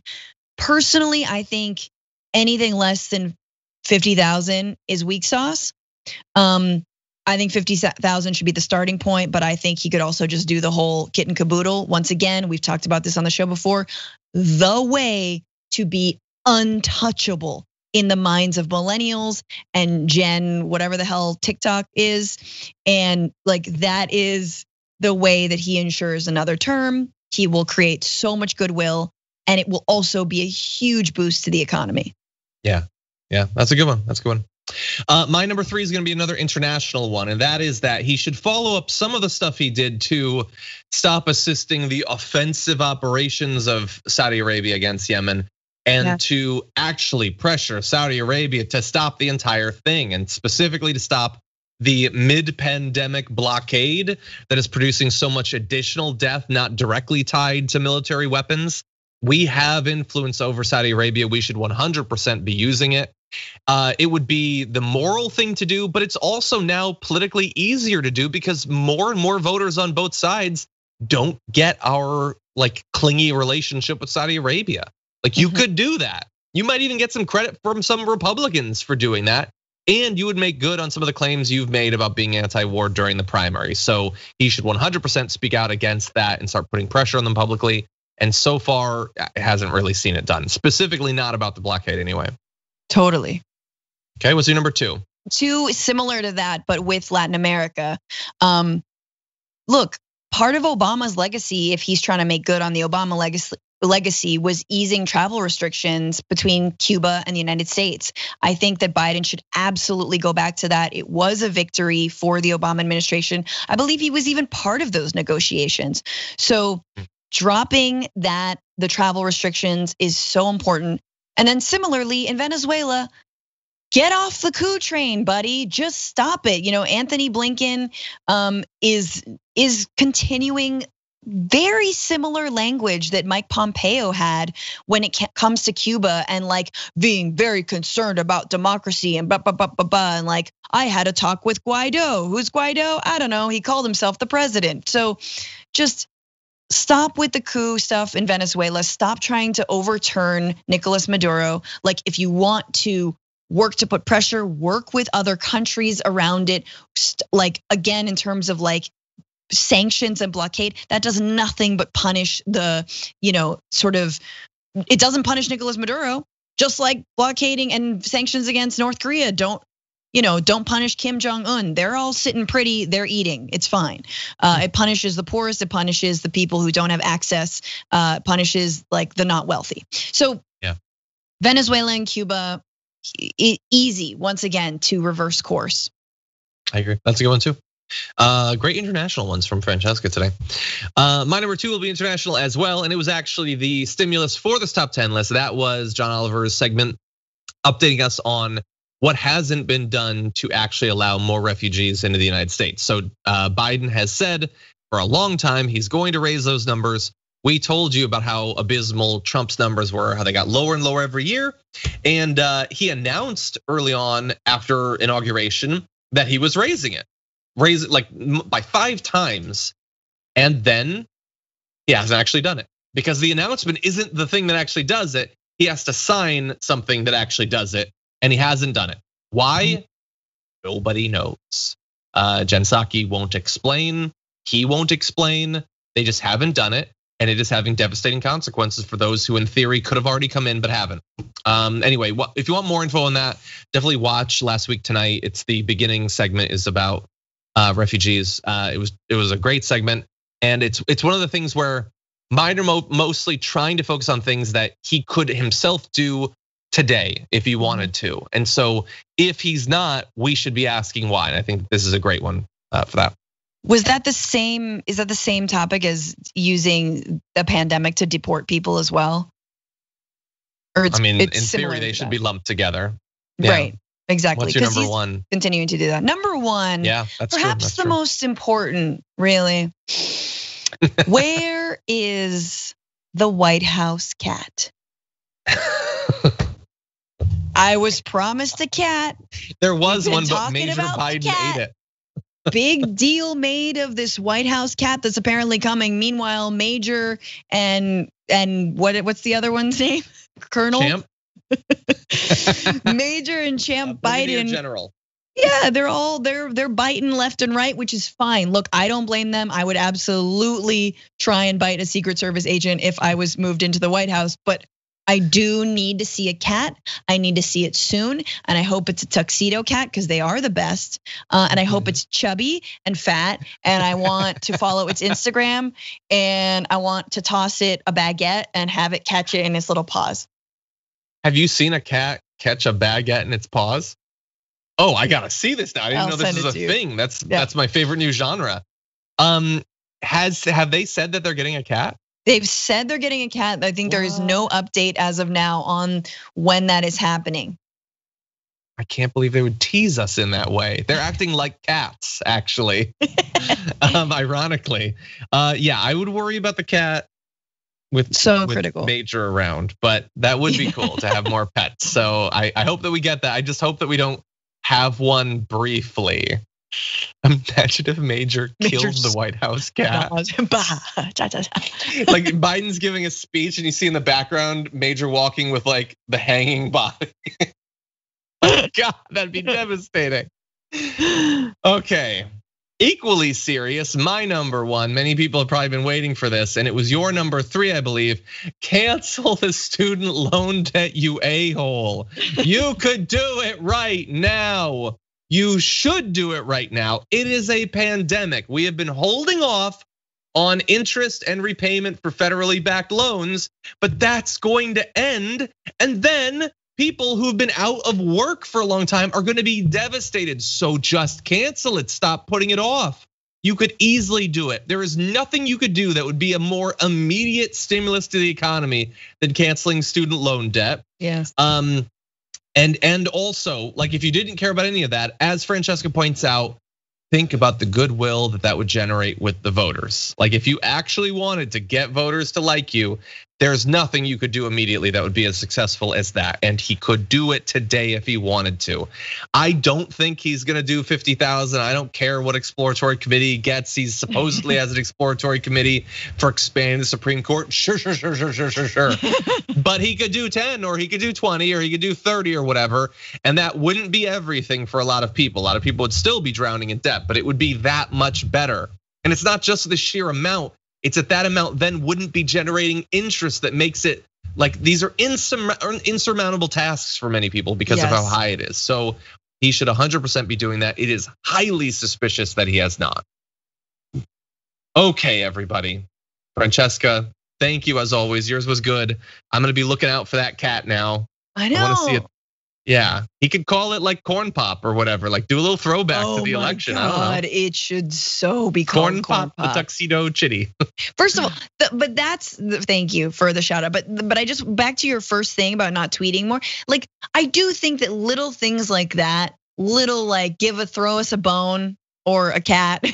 B: Personally, I think anything less than 50,000 is weak sauce. I think 50,000 should be the starting point, but I think he could also just do the whole kit and caboodle. Once again, we've talked about this on the show before. The way to be untouchable in the minds of millennials and Gen, whatever the hell TikTok is. And like that is the way that he ensures another term. He will create so much goodwill, and it will also be a huge boost to the economy.
A: Yeah, that's a good one. That's a good one. My number 3 is gonna be another international one, and that is that he should follow up some of the stuff he did to stop assisting the offensive operations of Saudi Arabia against Yemen, and to actually pressure Saudi Arabia to stop the entire thing, and specifically to stop the mid-pandemic blockade that is producing so much additional death, not directly tied to military weapons. We have influence over Saudi Arabia. We should 100% be using it. It would be the moral thing to do, but it's also now politically easier to do because more and more voters on both sides don't get our like clingy relationship with Saudi Arabia. Like you could do that. You might even get some credit from some Republicans for doing that. And you would make good on some of the claims you've made about being anti-war during the primary. So he should 100% speak out against that and start putting pressure on them publicly. And so far, it hasn't really seen it done. Specifically not about the blockade anyway.
B: Totally.
A: Okay, what's your number 2?
B: 2 similar to that, but with Latin America. Look, part of Obama's legacy, if he's trying to make good on the Obama legacy, was easing travel restrictions between Cuba and the United States. I think that Biden should absolutely go back to that. It was a victory for the Obama administration. I believe he was even part of those negotiations. So dropping that, the travel restrictions is so important. And then similarly in Venezuela, get off the coup train, buddy. Just stop it. Anthony Blinken is continuing very similar language that Mike Pompeo had when it comes to Cuba, and like being very concerned about democracy and and like I had a talk with Guaido. Who's Guaido? I don't know. He called himself the president. So just stop with the coup stuff in Venezuela. Stop trying to overturn Nicolas Maduro. Like if you want to work to put pressure, work with other countries around it. Like again, in terms of like sanctions and blockade, that does nothing but punish the, it doesn't punish Nicolas Maduro, just like blockading and sanctions against North Korea don't punish Kim Jong-un. They're all sitting pretty, they're eating, it's fine. It punishes the poorest, it punishes the people who don't have access, punishes like the not wealthy. So yeah, Venezuela and Cuba, easy once again to reverse course.
A: I agree, that's a good one too. Great international ones from Francesca today. My number 2 will be international as well, and it was actually the stimulus for this top 10 list. That was John Oliver's segment updating us on what hasn't been done to actually allow more refugees into the United States. So Biden has said for a long time he's going to raise those numbers. We told you about how abysmal Trump's numbers were, how they got lower and lower every year. And he announced early on after inauguration that he was raise it like by 5 times, and then he hasn't actually done it because the announcement isn't the thing that actually does it. He has to sign something that actually does it, and he hasn't done it. Why? Nobody knows. Jen Psaki won't explain. He won't explain. They just haven't done it, and it is having devastating consequences for those who, in theory, could have already come in but haven't. Anyway, if you want more info on that, definitely watch Last Week Tonight. It's the beginning segment is about refugees. It was a great segment, and it's one of the things where mine are mostly trying to focus on things that he could himself do today if he wanted to. And so if he's not, we should be asking why. And I think this is a great one for that.
B: Was that the same? Is that the same topic as using the pandemic to deport people as well? Or
A: in theory, they should be lumped together.
B: Yeah. Right. Exactly.
A: What's your number 1?
B: Continuing to do that. Number 1,
A: yeah, that's
B: perhaps
A: true.
B: the most important, really. Where is the White House cat? I was promised a cat.
A: There was one, but Major Biden ate it.
B: Big deal made of this White House cat that's apparently coming. Meanwhile, Major and what's the other one's name? Colonel?
A: Champ.
B: Major and Champ Biden
A: General.
B: Yeah, they're biting left and right, which is fine. Look, I don't blame them. I would absolutely try and bite a Secret Service agent if I was moved into the White House, but I do need to see a cat. I need to see it soon, and I hope it's a tuxedo cat because they are the best. And I hope it's chubby and fat, and I want to follow its Instagram, and I want to toss it a baguette and have it catch it in its little paws.
A: Have you seen a cat catch a baguette in its paws? Oh, I gotta see this now. I didn't know this is a thing. That's my favorite new genre. Have they said that they're getting a cat?
B: They've said they're getting a cat. I think there is no update as of now on when that is happening.
A: I can't believe they would tease us in that way. They're acting like cats, actually. Ironically, yeah, I would worry about the cat with
B: critical
A: Major around, but that would be cool to have more pets. So I hope that we get that. I just hope that we don't have one briefly. Imagine if Major killed the White House cat. Like Biden's giving a speech and you see in the background Major walking with like the hanging body. God, that'd be devastating. Okay. Equally serious, my number one, many people have probably been waiting for this, and it was your number 3, I believe. Cancel the student loan debt, you a-hole. You could do it right now. You should do it right now. It is a pandemic. We have been holding off on interest and repayment for federally backed loans, but that's going to end, and then people who've been out of work for a long time are gonna be devastated. So just cancel it, stop putting it off. You could easily do it. There is nothing you could do that would be a more immediate stimulus to the economy than canceling student loan debt.
B: Yes.
A: And also, like if you didn't care about any of that, as Francesca points out, think about the goodwill that would generate with the voters. Like if you actually wanted to get voters to like you, there's nothing you could do immediately that would be as successful as that. And he could do it today if he wanted to. I don't think he's gonna do 50,000. I don't care what exploratory committee he gets. He supposedly has an exploratory committee for expanding the Supreme Court. Sure. But he could do 10 or he could do 20 or he could do 30 or whatever. And that wouldn't be everything for a lot of people. A lot of people would still be drowning in debt, but it would be that much better. And it's not just the sheer amount. It's that amount then wouldn't be generating interest that makes it like these are insurmountable tasks for many people because of how high it is. So he should 100% be doing that. It is highly suspicious that he has not. Okay, everybody. Francesca, thank you as always. Yours was good. I'm gonna be looking out for that cat now.
B: I know.
A: I want to see it. Yeah, he could call it like corn pop or whatever, like do a little throwback to the election.
B: God, I don't know. It should so be called
A: corn pop. The tuxedo chitty.
B: First of all, but thank you for the shout out. But I just back to your first thing about not tweeting more. Like I do think that little things like that, little like throw us a bone or a cat,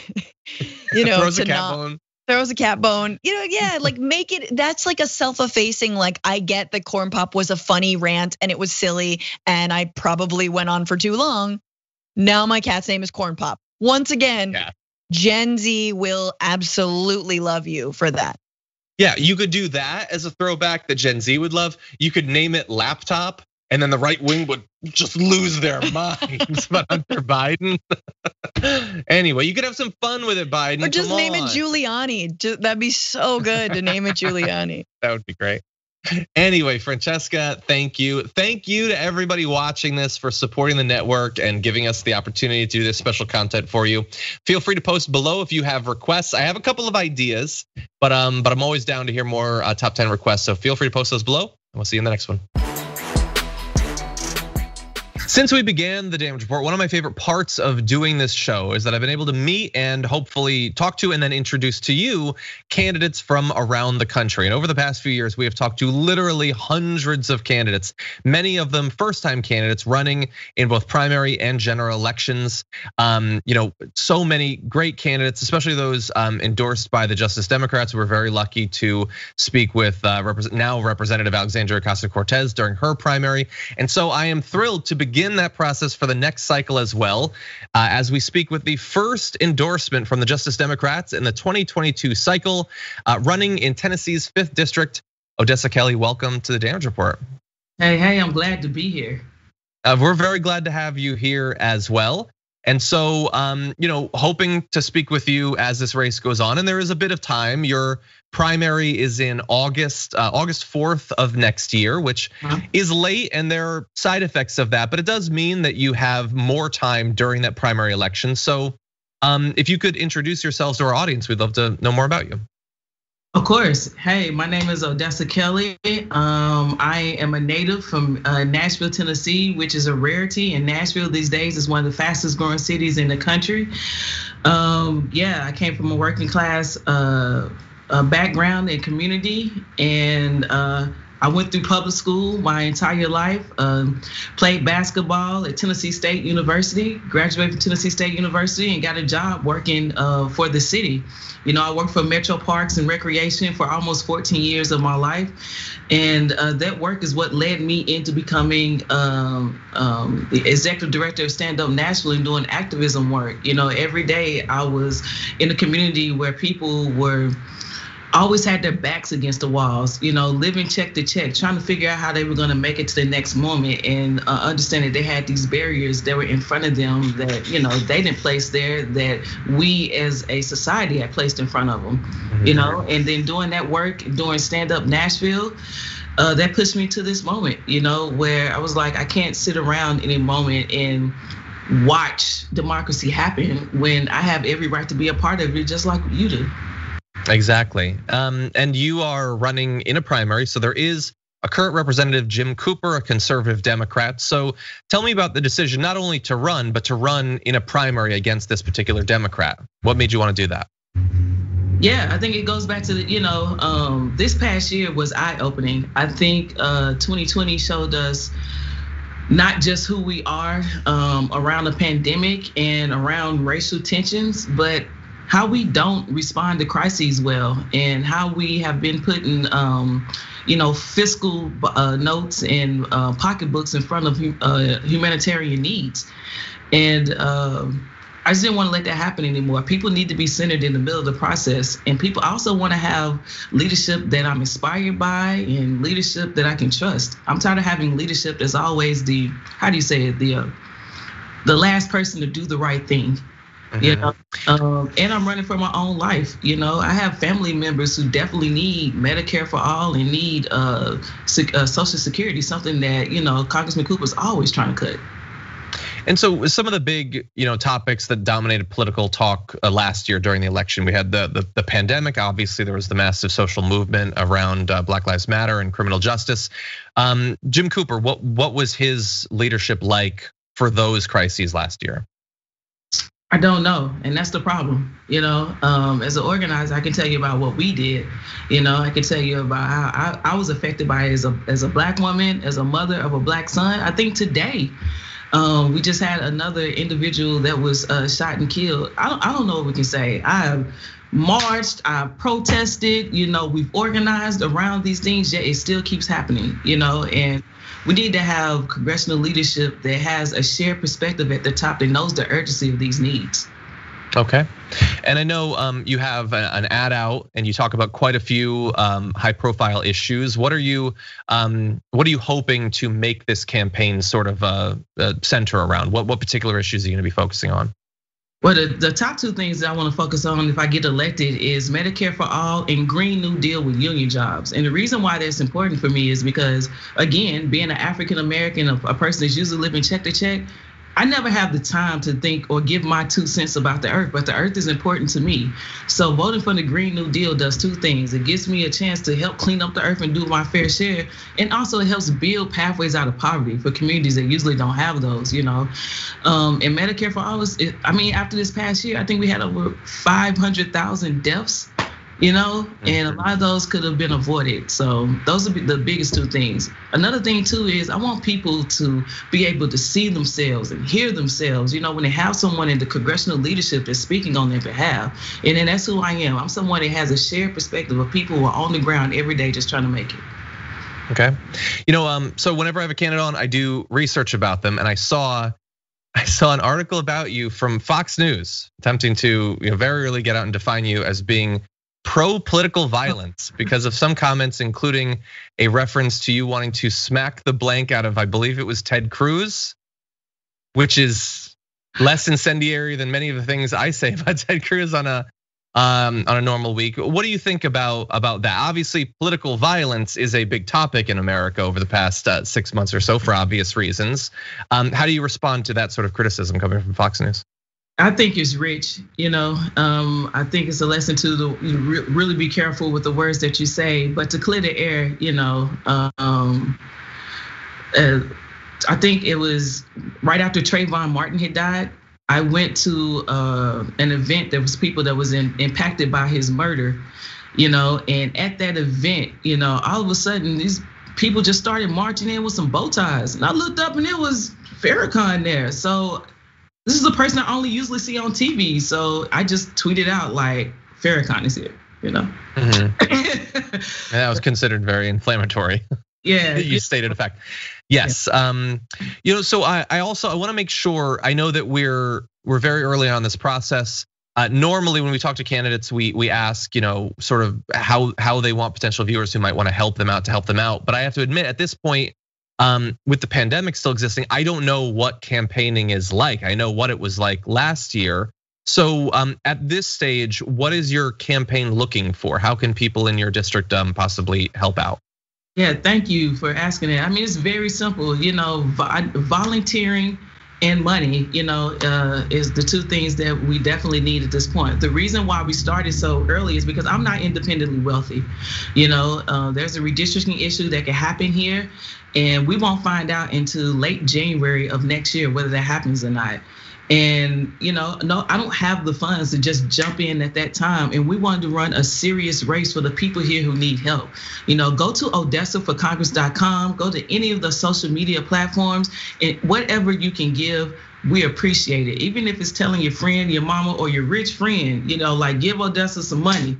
A: throws a cat bone.
B: Throws a cat bone, yeah, like make it, that's like a self-effacing, like I get that corn pop was a funny rant and it was silly and I probably went on for too long. Now my cat's name is Corn Pop. Once again, Gen Z will absolutely love you for that.
A: Yeah, you could do that as a throwback that Gen Z would love. You could name it Laptop and then the right wing would just lose their minds about Hunter Biden. Anyway, you could have some fun with it, Biden.
B: Or just name it Giuliani. That'd be so good to name it Giuliani.
A: That would be great. Anyway, Francesca, thank you. Thank you to everybody watching this for supporting the network and giving us the opportunity to do this special content for you. Feel free to post below if you have requests. I have a couple of ideas, but I'm always down to hear more top 10 requests. So feel free to post those below, and we'll see you in the next one. Since we began the Damage Report, one of my favorite parts of doing this show is that I've been able to meet and hopefully talk to and then introduce to you candidates from around the country. And over the past few years, we have talked to literally hundreds of candidates, many of them first-time candidates running in both primary and general elections. So many great candidates, especially those endorsed by the Justice Democrats. We're very lucky to speak with now Representative Alexandria Ocasio-Cortez during her primary. And so I am thrilled to begin that process for the next cycle as well, as we speak with the first endorsement from the Justice Democrats in the 2022 cycle, running in Tennessee's 5th district. Odessa Kelly, welcome to the Damage Report.
D: Hey, I'm glad to be here.
A: We're very glad to have you here as well. And so, hoping to speak with you as this race goes on, and there is a bit of time. Your primary is in August 4th of next year, which is late, and there are side effects of that, but it does mean that you have more time during that primary election. So if you could introduce yourselves to our audience, we'd love to know more about you.
D: Of course. Hey, my name is Odessa Kelly. I am a native from Nashville, Tennessee, which is a rarity. And Nashville these days is one of the fastest growing cities in the country. I came from a working class background and community, and I went through public school my entire life, played basketball at Tennessee State University, graduated from Tennessee State University, and got a job working for the city. I worked for Metro Parks and Recreation for almost 14 years of my life. And that work is what led me into becoming the executive director of Stand Up Nashville and doing activism work. Every day I was in a community where people always had their backs against the walls, living check to check, trying to figure out how they were gonna make it to the next moment, and understand that they had these barriers that were in front of them that, they didn't place there, that we as a society had placed in front of them, and then doing that work, doing Stand Up Nashville, that pushed me to this moment, where I was like, I can't sit around in a moment and watch democracy happen when I have every right to be a part of it, just like you do.
A: Exactly, and you are running in a primary, so there is a current representative, Jim Cooper, a conservative Democrat. So tell me about the decision not only to run, but to run in a primary against this particular Democrat. What made you want to do that?
D: Yeah, I think it goes back to this past year was eye-opening. I think 2020 showed us not just who we are around the pandemic and around racial tensions, but how we don't respond to crises well, and how we have been putting, fiscal notes and pocketbooks in front of humanitarian needs. And I just didn't want to let that happen anymore. People need to be centered in the middle of the process, and people also want to have leadership that I'm inspired by and leadership that I can trust. I'm tired of having leadership that's always the last person to do the right thing. And I'm running for my own life. I have family members who definitely need Medicare for all and need Social Security, something that Congressman Cooper's always trying to cut.
A: And so some of the big topics that dominated political talk last year during the election, we had the pandemic. Obviously, there was the massive social movement around Black Lives Matter and criminal justice. Jim Cooper, what was his leadership like for those crises last year?
D: I don't know, and that's the problem. As an organizer, I can tell you about what we did. I can tell you about how I was affected by it as a Black woman, as a mother of a Black son. I think today, we just had another individual that was shot and killed. I don't know what we can say. I have marched, I've protested. We've organized around these things, yet it still keeps happening. And we need to have congressional leadership that has a shared perspective at the top that knows the urgency of these needs.
A: Okay, and I know you have an ad out, and you talk about quite a few high-profile issues. What are you hoping to make this campaign sort of center around? What particular issues are you going to be focusing on?
D: Well, the top two things that I want to focus on if I get elected is Medicare for all and Green New Deal with union jobs. And the reason why that's important for me is because, again, being an African American, a person that's usually living check to check, I never have the time to think or give my 2 cents about the earth, but the earth is important to me. So voting for the Green New Deal does two things. It gives me a chance to help clean up the earth and do my fair share. And also it helps build pathways out of poverty for communities that usually don't have those, And Medicare for all after this past year, I think we had over 500,000 deaths. And a lot of those could have been avoided. So those would be the biggest two things. Another thing too is I want people to be able to see themselves and hear themselves, when they have someone in the congressional leadership that's speaking on their behalf. And then that's who I am. I'm someone that has a shared perspective of people who are on the ground every day just trying to make it.
A: Okay, so whenever I have a candidate on, I do research about them, and I saw an article about you from Fox News attempting to very early get out and define you as being pro-political violence because of some comments, including a reference to you wanting to smack the blank out of, I believe it was Ted Cruz, which is Less incendiary than many of the things I say about Ted Cruz on a normal week. What do you think about that? Obviously, political violence is a big topic in America over the past 6 months or so for obvious reasons. How do you respond to that sort of criticism coming from Fox News?
D: I think it's rich, I think it's a lesson to really be careful with the words that you say, but to clear the air, I think it was right after Trayvon Martin had died. I went to an event that was people that was impacted by his murder, and at that event, all of a sudden these people just started marching in with some bow ties, and I looked up and it was Farrakhan there. So this is a person I only usually see on TV. So I just tweeted out like, Farrakhan is here,
A: And that was considered very inflammatory.
D: Yeah,
A: you stated a fact. Yes, so I want to make sure, I know that we're very early on this process. Normally when we talk to candidates, we ask, sort of how they want potential viewers who might want to help them out. But I have to admit, at this point, with the pandemic still existing, I don't know what campaigning is like. I know what it was like last year. So at this stage, what is your campaign looking for? How can people in your district possibly help out?
D: Yeah, thank you for asking that. I mean, it's very simple, volunteering and money, is the two things that we definitely need at this point. The reason why we started so early is because I'm not independently wealthy. There's a redistricting issue that can happen here, and we won't find out until late January of next year whether that happens or not. And no, I don't have the funds to just jump in at that time. And we wanted to run a serious race for the people here who need help. Go to OdessaForCongress.com, go to any of the social media platforms, and whatever you can give, we appreciate it. Even if it's telling your friend, your mama, or your rich friend, like give Odessa some money.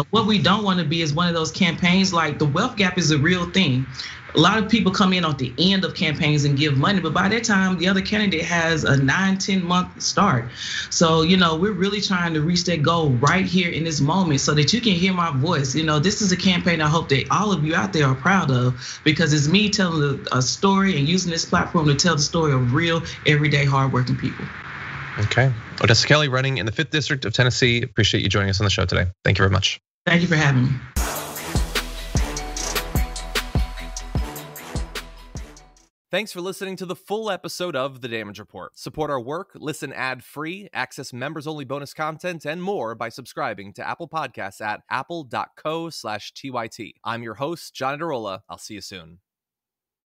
D: What we don't want to be is one of those campaigns like the wealth gap is a real thing. A lot of people come in at the end of campaigns and give money, but by that time, the other candidate has a 9-10 month start. So, we're really trying to reach that goal right here in this moment so that you can hear my voice. This is a campaign I hope that all of you out there are proud of, because it's me telling a story and using this platform to tell the story of real, everyday, hardworking people.
A: Okay, Odessa Kelly running in the 5th District of Tennessee. Appreciate you joining us on the show today. Thank you very much.
D: Thank you for having me.
E: Thanks for listening to the full episode of The Damage Report. Support our work, listen ad-free, access members-only bonus content, and more by subscribing to Apple Podcasts at apple.co/TYT. I'm your host, John Adarola. I'll see you soon.